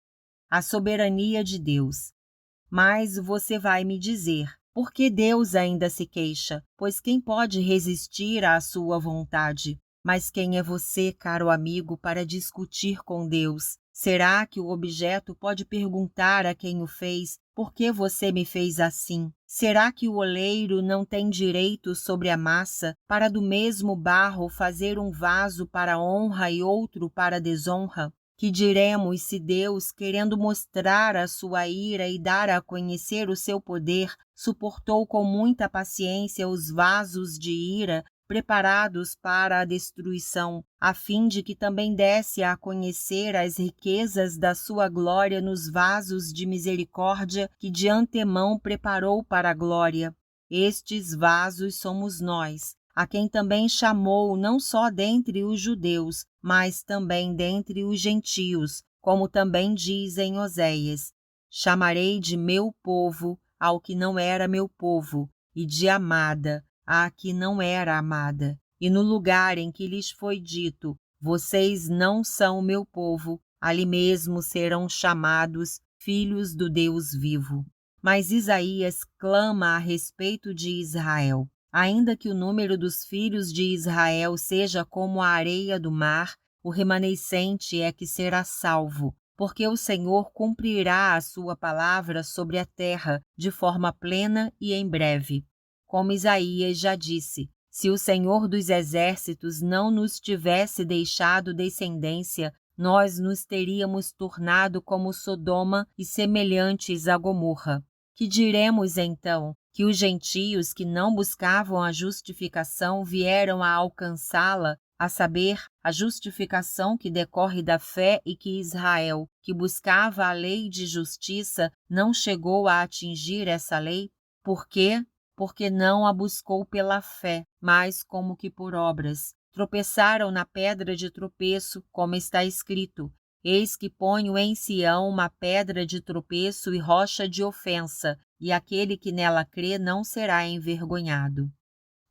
A soberania de Deus. Mas você vai me dizer: por que Deus ainda se queixa? Pois quem pode resistir à sua vontade? Mas quem é você, caro amigo, para discutir com Deus? Será que o objeto pode perguntar a quem o fez: por que você me fez assim? Será que o oleiro não tem direito sobre a massa, para do mesmo barro fazer um vaso para honra e outro para desonra? Que diremos se Deus, querendo mostrar a sua ira e dar a conhecer o seu poder, suportou com muita paciência os vasos de ira preparados para a destruição, a fim de que também desse a conhecer as riquezas da sua glória nos vasos de misericórdia que de antemão preparou para a glória? Estes vasos somos nós, a quem também chamou não só dentre os judeus, mas também dentre os gentios, como também diz em Oséias: chamarei de meu povo ao que não era meu povo, e de amada à que não era amada. E no lugar em que lhes foi dito: vocês não são meu povo, ali mesmo serão chamados filhos do Deus vivo. Mas Isaías clama a respeito de Israel: ainda que o número dos filhos de Israel seja como a areia do mar, o remanescente é que será salvo, porque o Senhor cumprirá a sua palavra sobre a terra de forma plena e em breve. Como Isaías já disse: se o Senhor dos exércitos não nos tivesse deixado descendência, nós nos teríamos tornado como Sodoma e semelhantes a Gomorra. Que diremos então? Que os gentios que não buscavam a justificação vieram a alcançá-la, a saber, a justificação que decorre da fé, e que Israel, que buscava a lei de justiça, não chegou a atingir essa lei? Por quê? Porque não a buscou pela fé, mas como que por obras. Tropeçaram na pedra de tropeço, como está escrito: eis que ponho em Sião uma pedra de tropeço e rocha de ofensa, e aquele que nela crê não será envergonhado.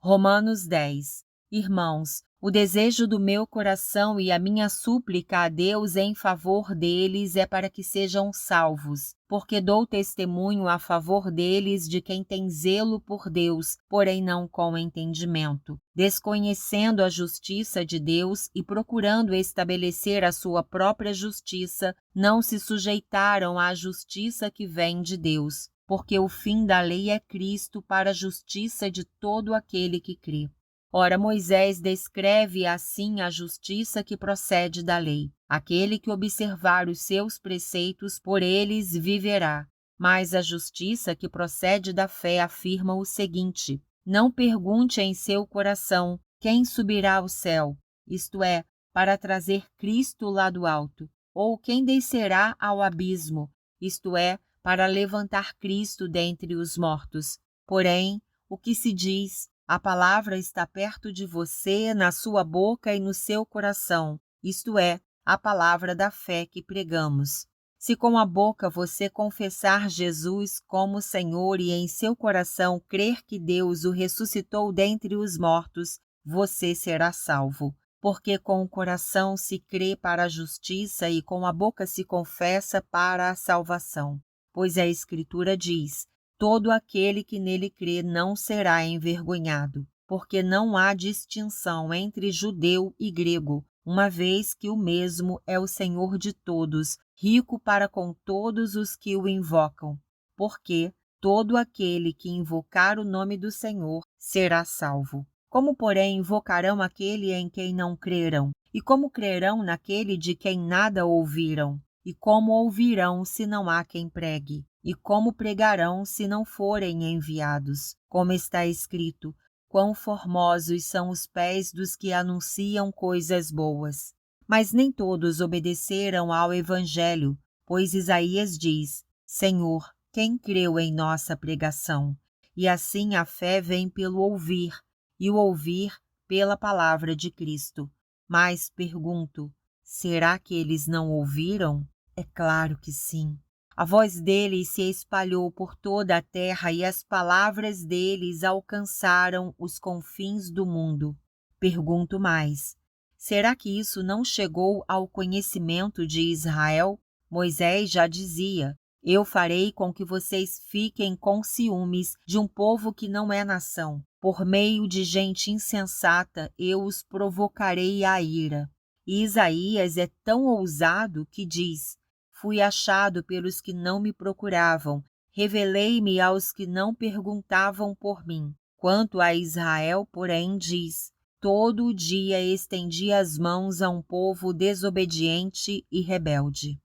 Romanos 10. Irmãos, o desejo do meu coração e a minha súplica a Deus em favor deles é para que sejam salvos, porque dou testemunho a favor deles de quem tem zelo por Deus, porém não com entendimento, desconhecendo a justiça de Deus e procurando estabelecer a sua própria justiça, não se sujeitaram à justiça que vem de Deus. porque o fim da lei é Cristo para a justiça de todo aquele que crê. Ora, Moisés descreve assim a justiça que procede da lei. Aquele que observar os seus preceitos, por eles viverá. Mas a justiça que procede da fé afirma o seguinte: não pergunte em seu coração quem subirá ao céu, isto é, para trazer Cristo lá do alto, ou quem descerá ao abismo, isto é, para levantar Cristo dentre os mortos. Porém, o que se diz, a palavra está perto de você, na sua boca e no seu coração, isto é, a palavra da fé que pregamos. Se com a boca você confessar Jesus como Senhor e em seu coração crer que Deus o ressuscitou dentre os mortos, você será salvo. Porque com o coração se crê para a justiça e com a boca se confessa para a salvação. Pois a Escritura diz: todo aquele que nele crê não será envergonhado, porque não há distinção entre judeu e grego, uma vez que o mesmo é o Senhor de todos, rico para com todos os que o invocam. Porque todo aquele que invocar o nome do Senhor será salvo. Como, porém, invocarão aquele em quem não creram? E como crerão naquele de quem nada ouviram? E como ouvirão se não há quem pregue? E como pregarão se não forem enviados? Como está escrito: quão formosos são os pés dos que anunciam coisas boas. Mas nem todos obedeceram ao Evangelho, pois Isaías diz: Senhor, quem creu em nossa pregação? E assim a fé vem pelo ouvir, e o ouvir pela palavra de Cristo. Mas pergunto, será que eles não ouviram? É claro que sim. A voz deles se espalhou por toda a terra e as palavras deles alcançaram os confins do mundo. Pergunto mais, será que isso não chegou ao conhecimento de Israel? Moisés já dizia: eu farei com que vocês fiquem com ciúmes de um povo que não é nação. Por meio de gente insensata, eu os provocarei à ira. E Isaías é tão ousado que diz: fui achado pelos que não me procuravam, revelei-me aos que não perguntavam por mim. Quanto a Israel, porém, diz: todo o dia estendi as mãos a um povo desobediente e rebelde.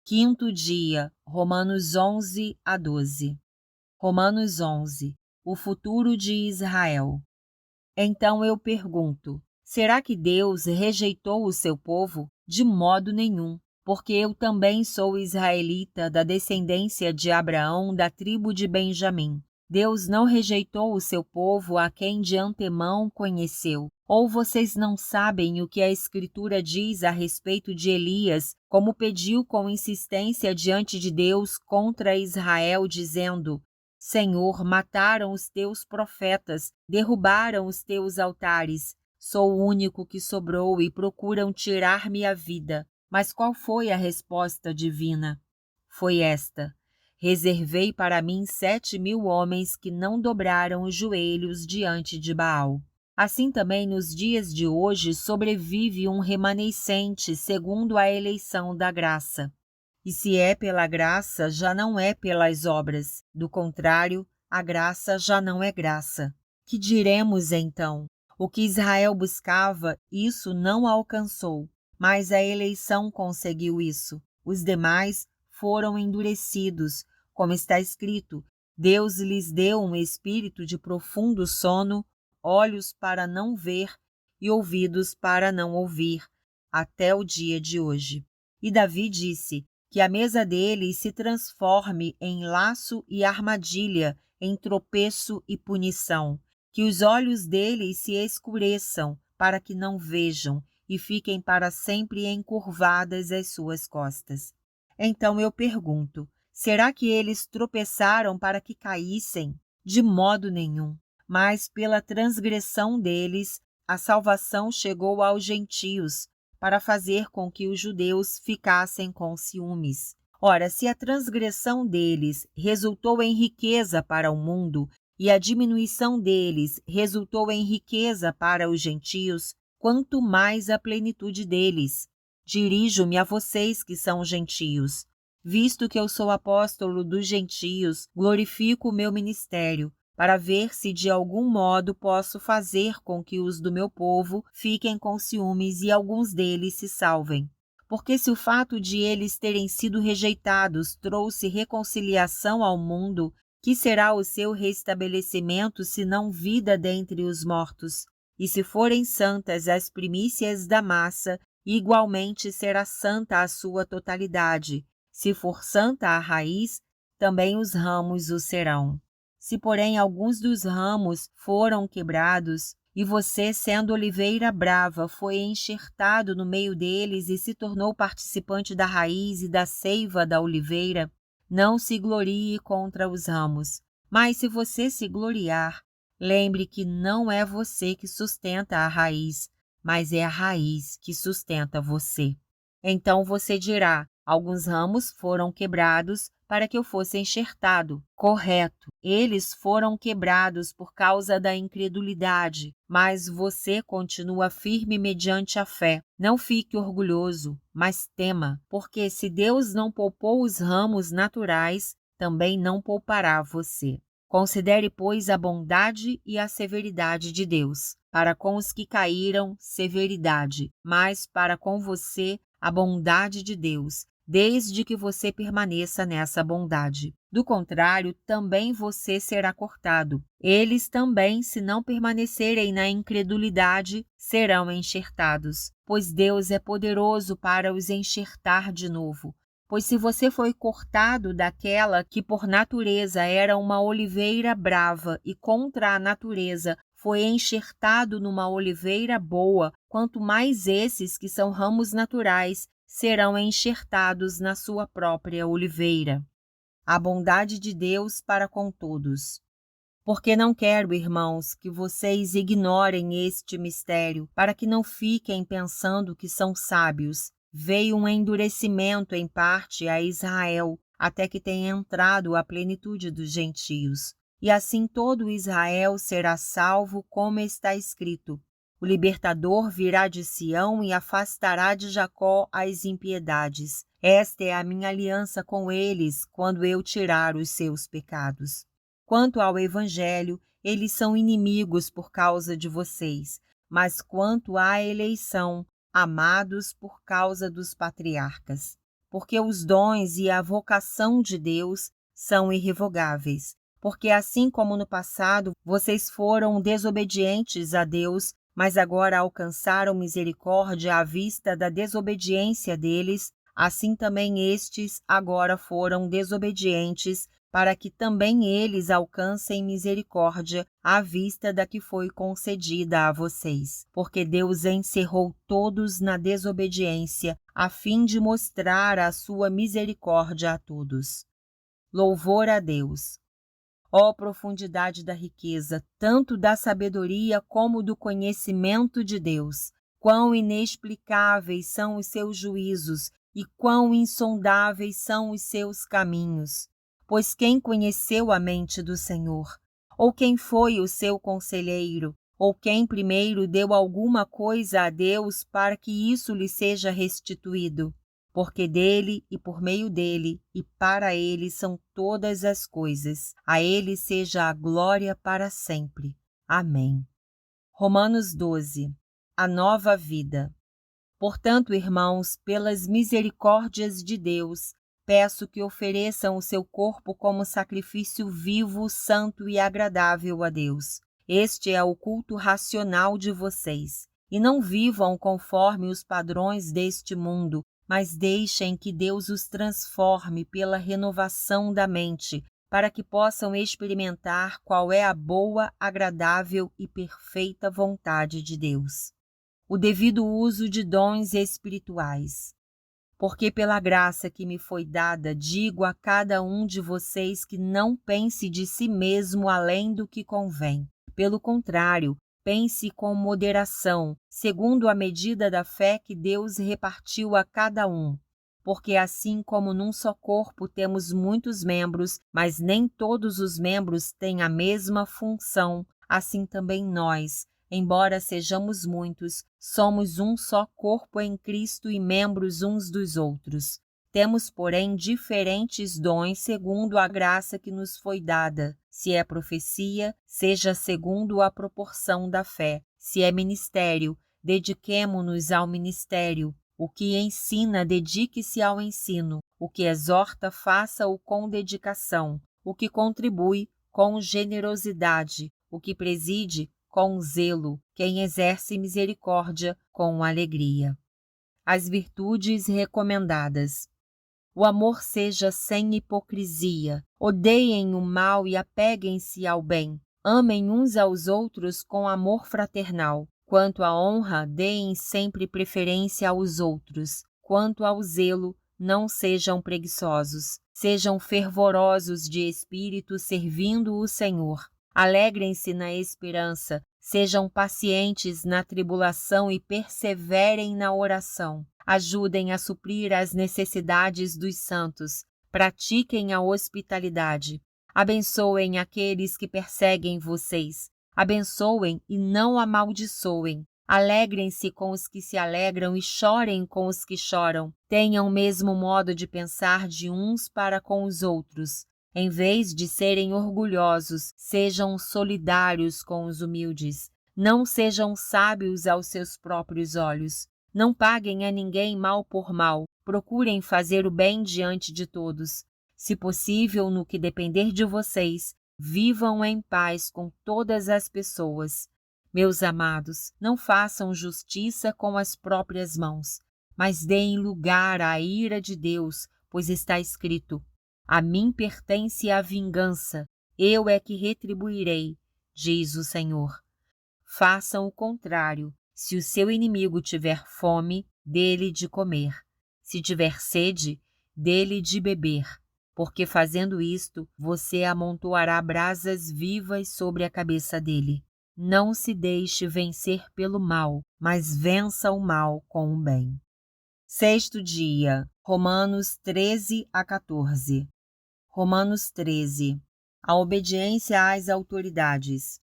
Quinto dia, Romanos 11-12. Romanos 11. O futuro de Israel. Então eu pergunto, será que Deus rejeitou o seu povo? De modo nenhum, porque eu também sou israelita, da descendência de Abraão, da tribo de Benjamim. Deus não rejeitou o seu povo a quem de antemão conheceu. Ou vocês não sabem o que a Escritura diz a respeito de Elias, como pediu com insistência diante de Deus contra Israel, dizendo: Senhor, mataram os teus profetas, derrubaram os teus altares. Sou o único que sobrou e procuram tirar-me a vida. Mas qual foi a resposta divina? Foi esta: reservei para mim 7.000 homens que não dobraram os joelhos diante de Baal. Assim também nos dias de hoje sobrevive um remanescente segundo a eleição da graça. E se é pela graça, já não é pelas obras. Do contrário, a graça já não é graça. Que diremos então? O que Israel buscava, isso não alcançou, mas a eleição conseguiu isso. Os demais foram endurecidos, como está escrito: Deus lhes deu um espírito de profundo sono, olhos para não ver e ouvidos para não ouvir, até o dia de hoje. E Davi disse: que a mesa deles se transforme em laço e armadilha, em tropeço e punição, que os olhos deles se escureçam, para que não vejam, e fiquem para sempre encurvadas as suas costas. Então eu pergunto, será que eles tropeçaram para que caíssem? De modo nenhum, mas pela transgressão deles, a salvação chegou aos gentios, para fazer com que os judeus ficassem com ciúmes. Ora, se a transgressão deles resultou em riqueza para o mundo, e a diminuição deles resultou em riqueza para os gentios, quanto mais a plenitude deles. Dirijo-me a vocês que são gentios. visto que eu sou apóstolo dos gentios, glorifico o meu ministério, para ver se de algum modo posso fazer com que os do meu povo fiquem com ciúmes e alguns deles se salvem. Porque se o fato de eles terem sido rejeitados trouxe reconciliação ao mundo, que será o seu restabelecimento, senão vida dentre os mortos? E se forem santas as primícias da massa, igualmente será santa a sua totalidade. Se for santa a raiz, também os ramos o serão. Se, porém, alguns dos ramos foram quebrados, e você, sendo oliveira brava, foi enxertado no meio deles e se tornou participante da raiz e da seiva da oliveira, não se glorie contra os ramos. Mas se você se gloriar, lembre que não é você que sustenta a raiz, mas é a raiz que sustenta você. Então você dirá: alguns ramos foram quebrados para que eu fosse enxertado. Correto, eles foram quebrados por causa da incredulidade, mas você continua firme mediante a fé. Não fique orgulhoso, mas tema, porque se Deus não poupou os ramos naturais, também não poupará você. Considere, pois, a bondade e a severidade de Deus. Para com os que caíram, severidade, mas para com você, a bondade de Deus, desde que você permaneça nessa bondade. Do contrário, também você será cortado. Eles também, se não permanecerem na incredulidade, serão enxertados, pois Deus é poderoso para os enxertar de novo. Pois se você foi cortado daquela que por natureza era uma oliveira brava e contra a natureza foi enxertado numa oliveira boa, quanto mais esses que são ramos naturais serão enxertados na sua própria oliveira. A bondade de Deus para com todos. Porque não quero, irmãos, que vocês ignorem este mistério, para que não fiquem pensando que são sábios. Veio um endurecimento em parte a Israel, até que tenha entrado a plenitude dos gentios. E assim todo Israel será salvo, como está escrito: o libertador virá de Sião e afastará de Jacó as impiedades. Esta é a minha aliança com eles, quando eu tirar os seus pecados. Quanto ao Evangelho, eles são inimigos por causa de vocês, mas quanto à eleição, amados por causa dos patriarcas. Porque os dons e a vocação de Deus são irrevogáveis. Porque assim como no passado vocês foram desobedientes a Deus, mas agora alcançaram misericórdia à vista da desobediência deles, assim também estes agora foram desobedientes, para que também eles alcancem misericórdia à vista da que foi concedida a vocês. Porque Deus encerrou todos na desobediência, a fim de mostrar a sua misericórdia a todos. Louvor a Deus! Ó profundidade da riqueza, tanto da sabedoria como do conhecimento de Deus! Quão inexplicáveis são os seus juízos e quão insondáveis são os seus caminhos! Pois quem conheceu a mente do Senhor? Ou quem foi o seu conselheiro? Ou quem primeiro deu alguma coisa a Deus para que isso lhe seja restituído? Porque dele e por meio dele e para ele são todas as coisas. A ele seja a glória para sempre. Amém. Romanos 12. A nova vida. Portanto, irmãos, pelas misericórdias de Deus, peço que ofereçam o seu corpo como sacrifício vivo, santo e agradável a Deus. Este é o culto racional de vocês. E não vivam conforme os padrões deste mundo, mas deixem que Deus os transforme pela renovação da mente, para que possam experimentar qual é a boa, agradável e perfeita vontade de Deus. O devido uso de dons espirituais. Porque pela graça que me foi dada, digo a cada um de vocês que não pense de si mesmo além do que convém. Pelo contrário, pense com moderação, segundo a medida da fé que Deus repartiu a cada um. Porque assim como num só corpo temos muitos membros, mas nem todos os membros têm a mesma função, assim também nós, embora sejamos muitos, somos um só corpo em Cristo e membros uns dos outros. Temos, porém, diferentes dons segundo a graça que nos foi dada. Se é profecia, seja segundo a proporção da fé. Se é ministério, dediquemo-nos ao ministério. O que ensina, dedique-se ao ensino. O que exorta, faça-o com dedicação. O que contribui, com generosidade. O que preside, com zelo. Quem exerce misericórdia, com alegria. As virtudes recomendadas. O amor seja sem hipocrisia. Odeiem o mal e apeguem-se ao bem. Amem uns aos outros com amor fraternal. Quanto à honra, deem sempre preferência aos outros. Quanto ao zelo, não sejam preguiçosos. Sejam fervorosos de espírito servindo o Senhor. Alegrem-se na esperança. Sejam pacientes na tribulação e perseverem na oração. Ajudem a suprir as necessidades dos santos. Pratiquem a hospitalidade. Abençoem aqueles que perseguem vocês. Abençoem e não amaldiçoem. Alegrem-se com os que se alegram e chorem com os que choram. Tenham o mesmo modo de pensar de uns para com os outros. Em vez de serem orgulhosos, sejam solidários com os humildes. Não sejam sábios aos seus próprios olhos. Não paguem a ninguém mal por mal. Procurem fazer o bem diante de todos. Se possível, no que depender de vocês, vivam em paz com todas as pessoas. Meus amados, não façam justiça com as próprias mãos, mas deem lugar à ira de Deus, pois está escrito: a mim pertence a vingança, eu é que retribuirei, diz o Senhor. Façam o contrário. Se o seu inimigo tiver fome, dê-lhe de comer. Se tiver sede, dê-lhe de beber. Porque fazendo isto, você amontoará brasas vivas sobre a cabeça dele. Não se deixe vencer pelo mal, mas vença o mal com o bem. Sexto dia, Romanos 13 a 14. Romanos 13. A obediência às autoridades.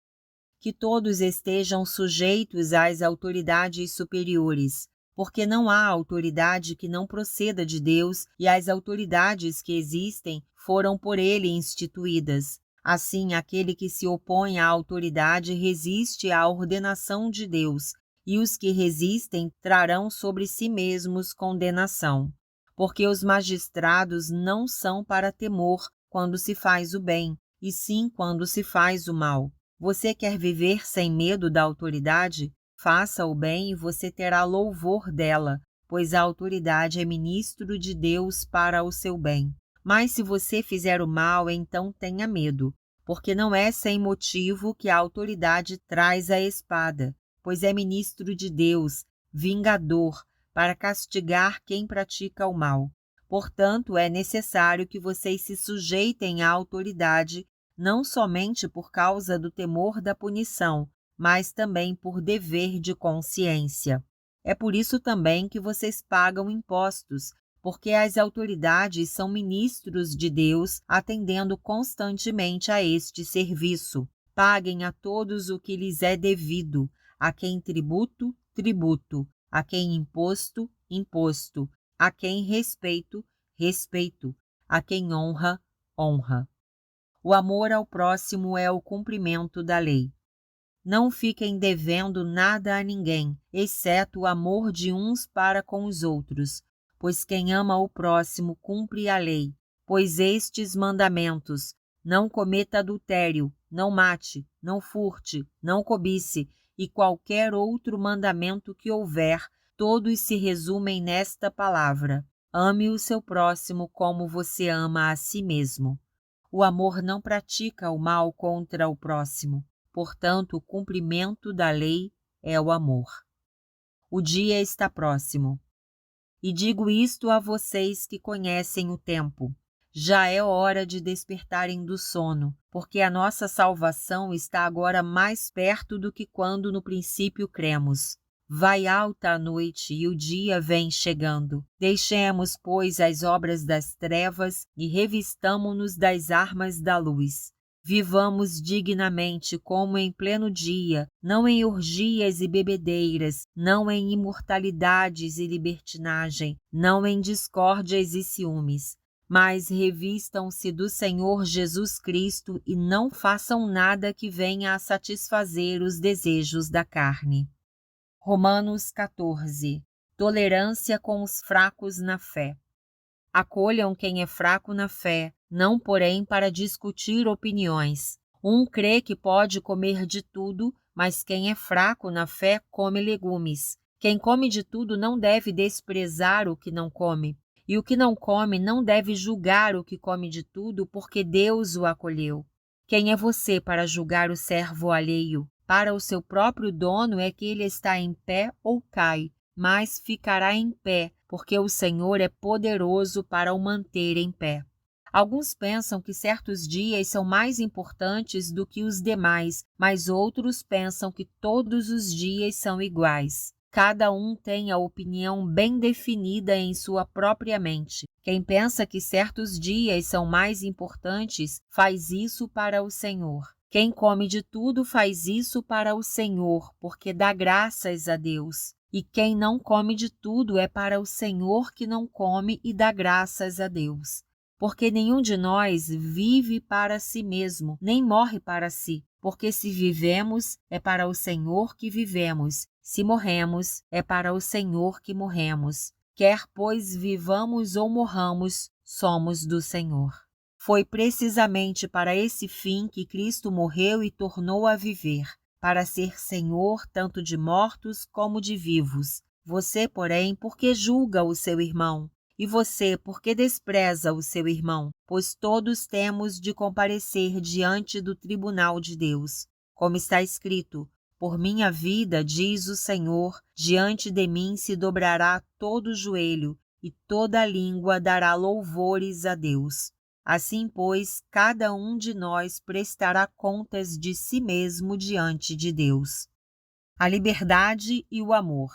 Que todos estejam sujeitos às autoridades superiores, porque não há autoridade que não proceda de Deus e as autoridades que existem foram por ele instituídas. Assim, aquele que se opõe à autoridade resiste à ordenação de Deus, e os que resistem trarão sobre si mesmos condenação. Porque os magistrados não são para temor quando se faz o bem, e sim quando se faz o mal. Você quer viver sem medo da autoridade? Faça o bem e você terá louvor dela, pois a autoridade é ministro de Deus para o seu bem. Mas se você fizer o mal, então tenha medo, porque não é sem motivo que a autoridade traz a espada, pois é ministro de Deus, vingador, para castigar quem pratica o mal. Portanto, é necessário que vocês se sujeitem à autoridade, não somente por causa do temor da punição, mas também por dever de consciência. É por isso também que vocês pagam impostos, porque as autoridades são ministros de Deus, atendendo constantemente a este serviço. Paguem a todos o que lhes é devido, a quem tributo, tributo, a quem imposto, imposto, a quem respeito, respeito, a quem honra, honra. O amor ao próximo é o cumprimento da lei. Não fiquem devendo nada a ninguém, exceto o amor de uns para com os outros, pois quem ama o próximo cumpre a lei. Pois estes mandamentos: não cometa adultério, não mate, não furte, não cobice, e qualquer outro mandamento que houver, todos se resumem nesta palavra: ame o seu próximo como você ama a si mesmo. O amor não pratica o mal contra o próximo, portanto, o cumprimento da lei é o amor. O dia está próximo. E digo isto a vocês que conhecem o tempo. Já é hora de despertarem do sono, porque a nossa salvação está agora mais perto do que quando no princípio cremos. Vai alta a noite e o dia vem chegando. Deixemos, pois, as obras das trevas e revistamo-nos das armas da luz. Vivamos dignamente como em pleno dia, não em orgias e bebedeiras, não em imortalidades e libertinagem, não em discórdias e ciúmes. Mas revistam-se do Senhor Jesus Cristo e não façam nada que venha a satisfazer os desejos da carne. Romanos 14. Tolerância com os fracos na fé. Acolham quem é fraco na fé, não porém para discutir opiniões. Um crê que pode comer de tudo, mas quem é fraco na fé come legumes. Quem come de tudo não deve desprezar o que não come, e o que não come não deve julgar o que come de tudo, porque Deus o acolheu. Quem é você para julgar o servo alheio? Para o seu próprio dono é que ele está em pé ou cai, mas ficará em pé, porque o Senhor é poderoso para o manter em pé. Alguns pensam que certos dias são mais importantes do que os demais, mas outros pensam que todos os dias são iguais. Cada um tem a opinião bem definida em sua própria mente. Quem pensa que certos dias são mais importantes, faz isso para o Senhor. Quem come de tudo faz isso para o Senhor, porque dá graças a Deus. E quem não come de tudo é para o Senhor que não come e dá graças a Deus. Porque nenhum de nós vive para si mesmo, nem morre para si. Porque se vivemos, é para o Senhor que vivemos. Se morremos, é para o Senhor que morremos. Quer, pois, vivamos ou morramos, somos do Senhor. Foi precisamente para esse fim que Cristo morreu e tornou a viver, para ser Senhor tanto de mortos como de vivos. Você, porém, por que julga o seu irmão? E você, por que despreza o seu irmão? Pois todos temos de comparecer diante do tribunal de Deus. Como está escrito, por minha vida, diz o Senhor, diante de mim se dobrará todo o joelho, e toda língua dará louvores a Deus. Assim, pois, cada um de nós prestará contas de si mesmo diante de Deus. A liberdade e o amor.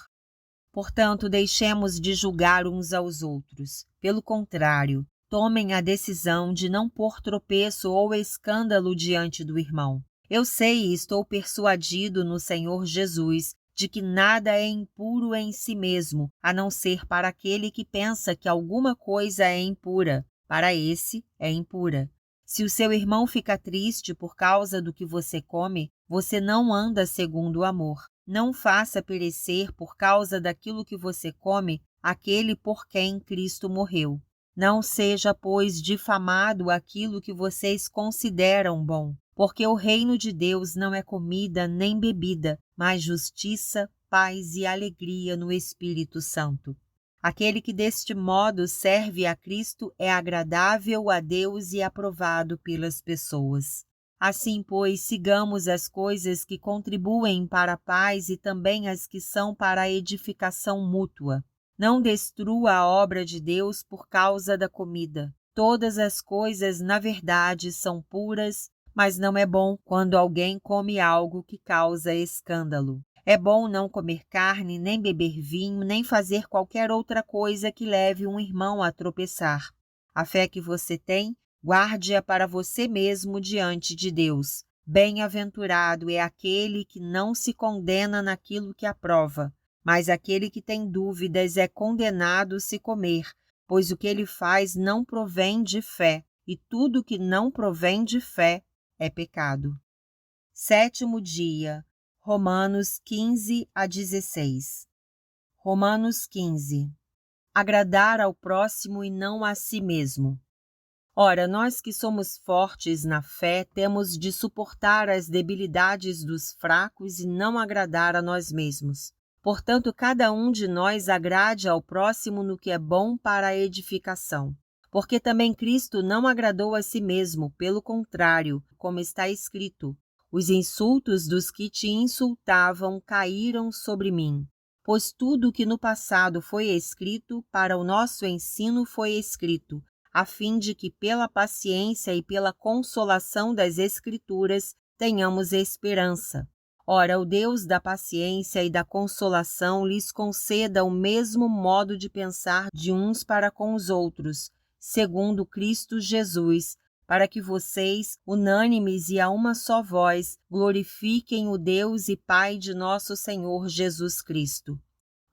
Portanto, deixemos de julgar uns aos outros. Pelo contrário, tomem a decisão de não pôr tropeço ou escândalo diante do irmão. Eu sei e estou persuadido no Senhor Jesus de que nada é impuro em si mesmo, a não ser para aquele que pensa que alguma coisa é impura. Para esse, é impura. Se o seu irmão fica triste por causa do que você come, você não anda segundo o amor. Não faça perecer por causa daquilo que você come aquele por quem Cristo morreu. Não seja, pois, difamado aquilo que vocês consideram bom, porque o reino de Deus não é comida nem bebida, mas justiça, paz e alegria no Espírito Santo. Aquele que deste modo serve a Cristo é agradável a Deus e aprovado pelas pessoas. Assim, pois, sigamos as coisas que contribuem para a paz e também as que são para a edificação mútua. Não destrua a obra de Deus por causa da comida. Todas as coisas, na verdade, são puras, mas não é bom quando alguém come algo que causa escândalo. É bom não comer carne, nem beber vinho, nem fazer qualquer outra coisa que leve um irmão a tropeçar. A fé que você tem, guarde-a para você mesmo diante de Deus. Bem-aventurado é aquele que não se condena naquilo que aprova, mas aquele que tem dúvidas é condenado se comer, pois o que ele faz não provém de fé, e tudo que não provém de fé é pecado. 7º dia. Romanos 15 a 16. Romanos 15. Agradar ao próximo e não a si mesmo. Ora, nós que somos fortes na fé, temos de suportar as debilidades dos fracos e não agradar a nós mesmos. Portanto, cada um de nós agrade ao próximo no que é bom para a edificação. Porque também Cristo não agradou a si mesmo, pelo contrário, como está escrito, os insultos dos que te insultavam caíram sobre mim. Pois tudo o que no passado foi escrito, para o nosso ensino foi escrito, a fim de que pela paciência e pela consolação das Escrituras tenhamos esperança. Ora, o Deus da paciência e da consolação lhes conceda o mesmo modo de pensar de uns para com os outros, segundo Cristo Jesus, para que vocês, unânimes e a uma só voz, glorifiquem o Deus e Pai de nosso Senhor Jesus Cristo.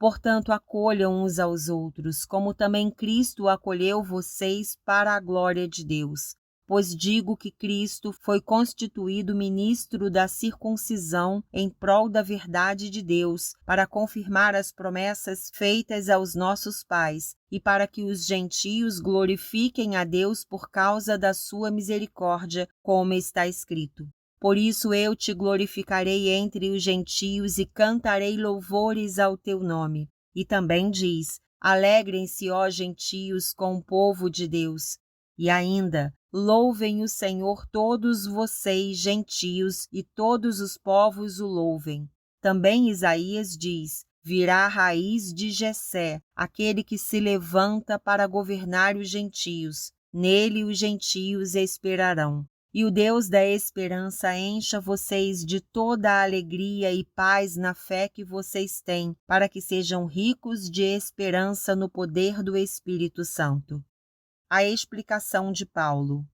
Portanto, acolham uns aos outros, como também Cristo acolheu vocês para a glória de Deus. Pois digo que Cristo foi constituído ministro da circuncisão em prol da verdade de Deus, para confirmar as promessas feitas aos nossos pais, e para que os gentios glorifiquem a Deus por causa da sua misericórdia, como está escrito. Por isso eu te glorificarei entre os gentios e cantarei louvores ao teu nome. E também diz: alegrem-se, ó gentios, com o povo de Deus. E ainda, louvem o Senhor todos vocês, gentios, e todos os povos o louvem. Também Isaías diz: virá a raiz de Jessé, aquele que se levanta para governar os gentios. Nele os gentios esperarão. E o Deus da esperança encha vocês de toda a alegria e paz na fé que vocês têm, para que sejam ricos de esperança no poder do Espírito Santo. A explicação de Paulo.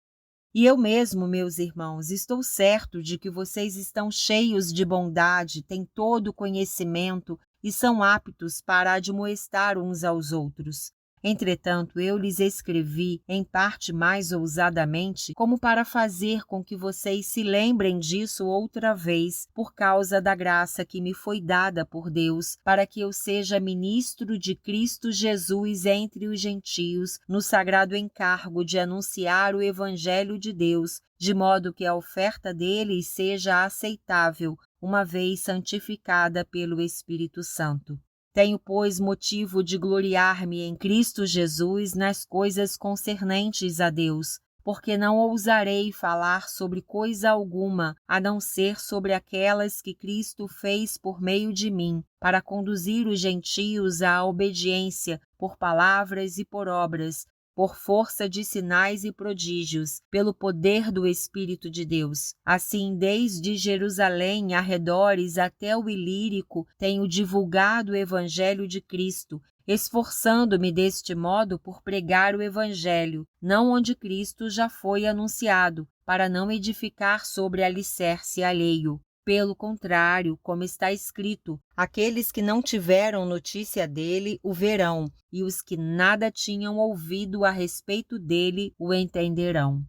E eu mesmo, meus irmãos, estou certo de que vocês estão cheios de bondade, têm todo o conhecimento e são aptos para admoestar uns aos outros. Entretanto, eu lhes escrevi, em parte mais ousadamente, como para fazer com que vocês se lembrem disso outra vez, por causa da graça que me foi dada por Deus, para que eu seja ministro de Cristo Jesus entre os gentios, no sagrado encargo de anunciar o Evangelho de Deus, de modo que a oferta deles seja aceitável, uma vez santificada pelo Espírito Santo. Tenho, pois, motivo de gloriar-me em Cristo Jesus nas coisas concernentes a Deus, porque não ousarei falar sobre coisa alguma, a não ser sobre aquelas que Cristo fez por meio de mim, para conduzir os gentios à obediência, por palavras e por obras, por força de sinais e prodígios, pelo poder do Espírito de Deus. Assim, desde Jerusalém, arredores até o Ilírico, tenho divulgado o Evangelho de Cristo, esforçando-me deste modo por pregar o Evangelho, não onde Cristo já foi anunciado, para não edificar sobre alicerce alheio. Pelo contrário, como está escrito, aqueles que não tiveram notícia dele o verão, e os que nada tinham ouvido a respeito dele o entenderão.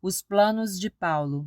Os planos de Paulo.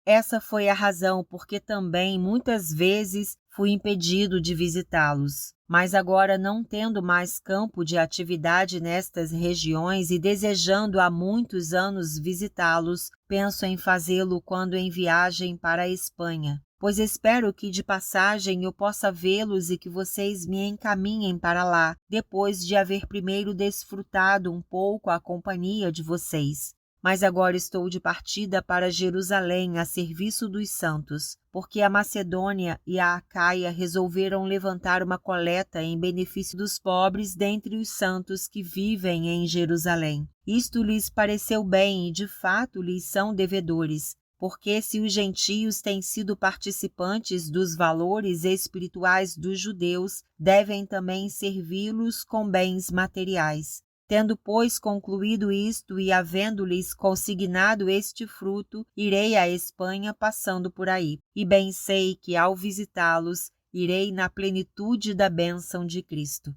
Essa foi a razão porque também muitas vezes fui impedido de visitá-los. Mas agora, não tendo mais campo de atividade nestas regiões e desejando há muitos anos visitá-los, penso em fazê-lo quando em viagem para a Espanha, pois espero que de passagem eu possa vê-los e que vocês me encaminhem para lá, depois de haver primeiro desfrutado um pouco a companhia de vocês. Mas agora estou de partida para Jerusalém a serviço dos santos, porque a Macedônia e a Acaia resolveram levantar uma coleta em benefício dos pobres dentre os santos que vivem em Jerusalém. Isto lhes pareceu bem e de fato lhes são devedores, porque se os gentios têm sido participantes dos valores espirituais dos judeus, devem também servi-los com bens materiais. Tendo, pois, concluído isto e havendo-lhes consignado este fruto, irei à Espanha passando por aí. E bem sei que, ao visitá-los, irei na plenitude da bênção de Cristo.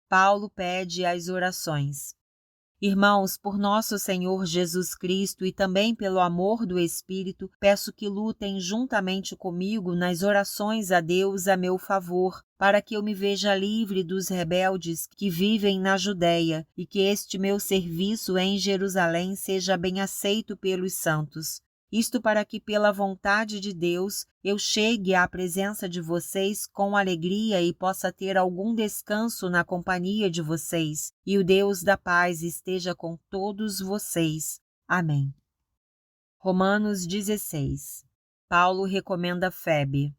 Paulo pede as orações. Irmãos, por nosso Senhor Jesus Cristo e também pelo amor do Espírito, peço que lutem juntamente comigo nas orações a Deus a meu favor, para que eu me veja livre dos rebeldes que vivem na Judéia e que este meu serviço em Jerusalém seja bem aceito pelos santos. Isto para que, pela vontade de Deus, eu chegue à presença de vocês com alegria e possa ter algum descanso na companhia de vocês, e o Deus da paz esteja com todos vocês. Amém. Romanos 16. Paulo recomenda Febe.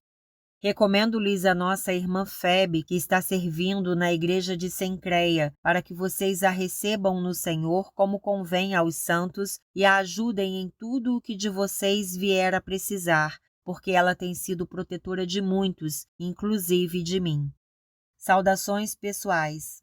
Recomendo-lhes a nossa irmã Febe, que está servindo na igreja de Cencreia, para que vocês a recebam no Senhor como convém aos santos e a ajudem em tudo o que de vocês vier a precisar, porque ela tem sido protetora de muitos, inclusive de mim. Saudações pessoais.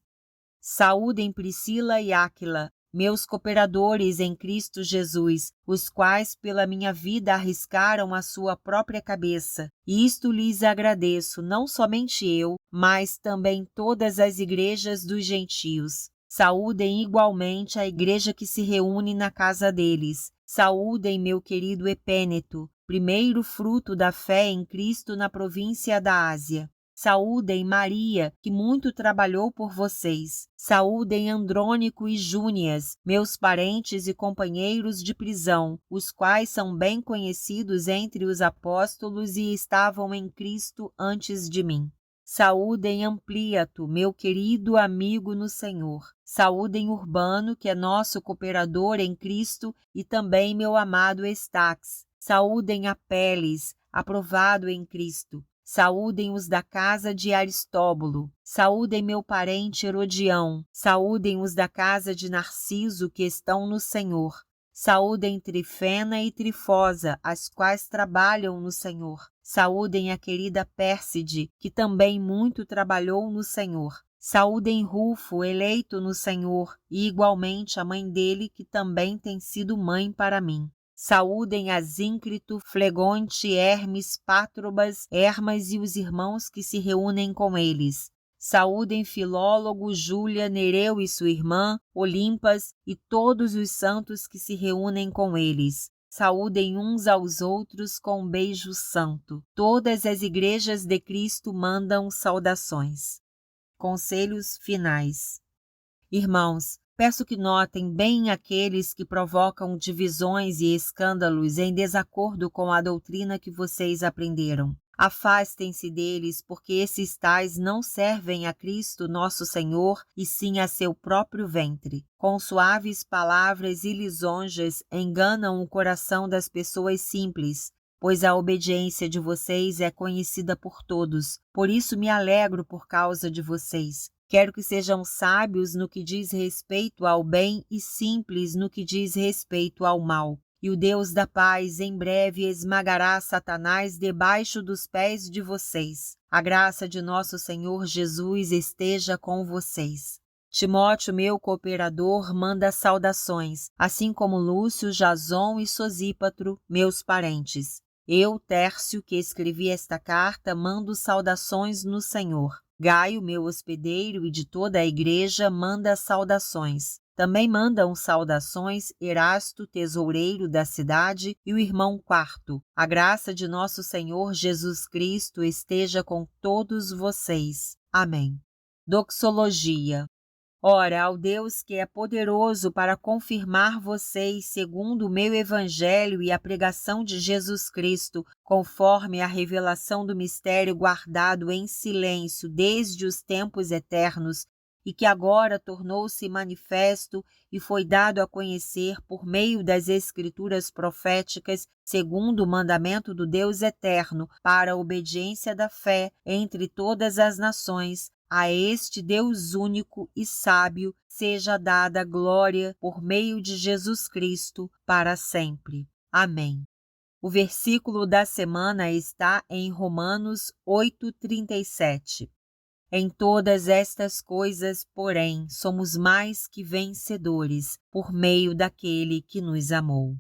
Saúdem Priscila e Áquila, meus cooperadores em Cristo Jesus, os quais pela minha vida arriscaram a sua própria cabeça. Isto lhes agradeço, não somente eu, mas também todas as igrejas dos gentios. Saúdem igualmente a igreja que se reúne na casa deles. Saúdem meu querido Epêneto, primeiro fruto da fé em Cristo na província da Ásia. Saúdem Maria, que muito trabalhou por vocês. Saúdem Andrônico e Júnias, meus parentes e companheiros de prisão, os quais são bem conhecidos entre os apóstolos e estavam em Cristo antes de mim. Saúdem Ampliato, meu querido amigo no Senhor. Saúdem Urbano, que é nosso cooperador em Cristo, e também meu amado Estax. Saúdem Apeles, aprovado em Cristo. Saúdem os da casa de Aristóbulo. Saúdem meu parente Herodião. Saúdem os da casa de Narciso, que estão no Senhor. Saúdem Trifena e Trifosa, as quais trabalham no Senhor. Saúdem a querida Pérside, que também muito trabalhou no Senhor. Saúdem Rufo, eleito no Senhor, e igualmente a mãe dele, que também tem sido mãe para mim. Saúdem Asíncrito, Flegonte, Hermes, Pátrobas, Hermas e os irmãos que se reúnem com eles. Saúdem Filólogo, Júlia, Nereu e sua irmã, Olimpas e todos os santos que se reúnem com eles. Saúdem uns aos outros com um beijo santo. Todas as igrejas de Cristo mandam saudações. Conselhos finais. Irmãos, peço que notem bem aqueles que provocam divisões e escândalos em desacordo com a doutrina que vocês aprenderam. Afastem-se deles, porque esses tais não servem a Cristo nosso Senhor, e sim a seu próprio ventre. Com suaves palavras e lisonjas enganam o coração das pessoas simples, pois a obediência de vocês é conhecida por todos. Por isso me alegro por causa de vocês. Quero que sejam sábios no que diz respeito ao bem e simples no que diz respeito ao mal. E o Deus da paz em breve esmagará Satanás debaixo dos pés de vocês. A graça de nosso Senhor Jesus esteja com vocês. Timóteo, meu cooperador, manda saudações, assim como Lúcio, Jason e Sosípatro, meus parentes. Eu, Tércio, que escrevi esta carta, mando saudações no Senhor. Gaio, meu hospedeiro, e de toda a igreja, manda saudações. Também mandam saudações Erasto, tesoureiro da cidade, e o irmão Quarto. A graça de nosso Senhor Jesus Cristo esteja com todos vocês. Amém. Doxologia. Ora, ao Deus que é poderoso para confirmar vocês segundo o meu evangelho e a pregação de Jesus Cristo, conforme a revelação do mistério guardado em silêncio desde os tempos eternos, e que agora tornou-se manifesto e foi dado a conhecer por meio das Escrituras proféticas, segundo o mandamento do Deus eterno, para a obediência da fé entre todas as nações. A este Deus único e sábio seja dada glória por meio de Jesus Cristo para sempre. Amém. O versículo da semana está em Romanos 8:37. Em todas estas coisas, porém, somos mais que vencedores por meio daquele que nos amou.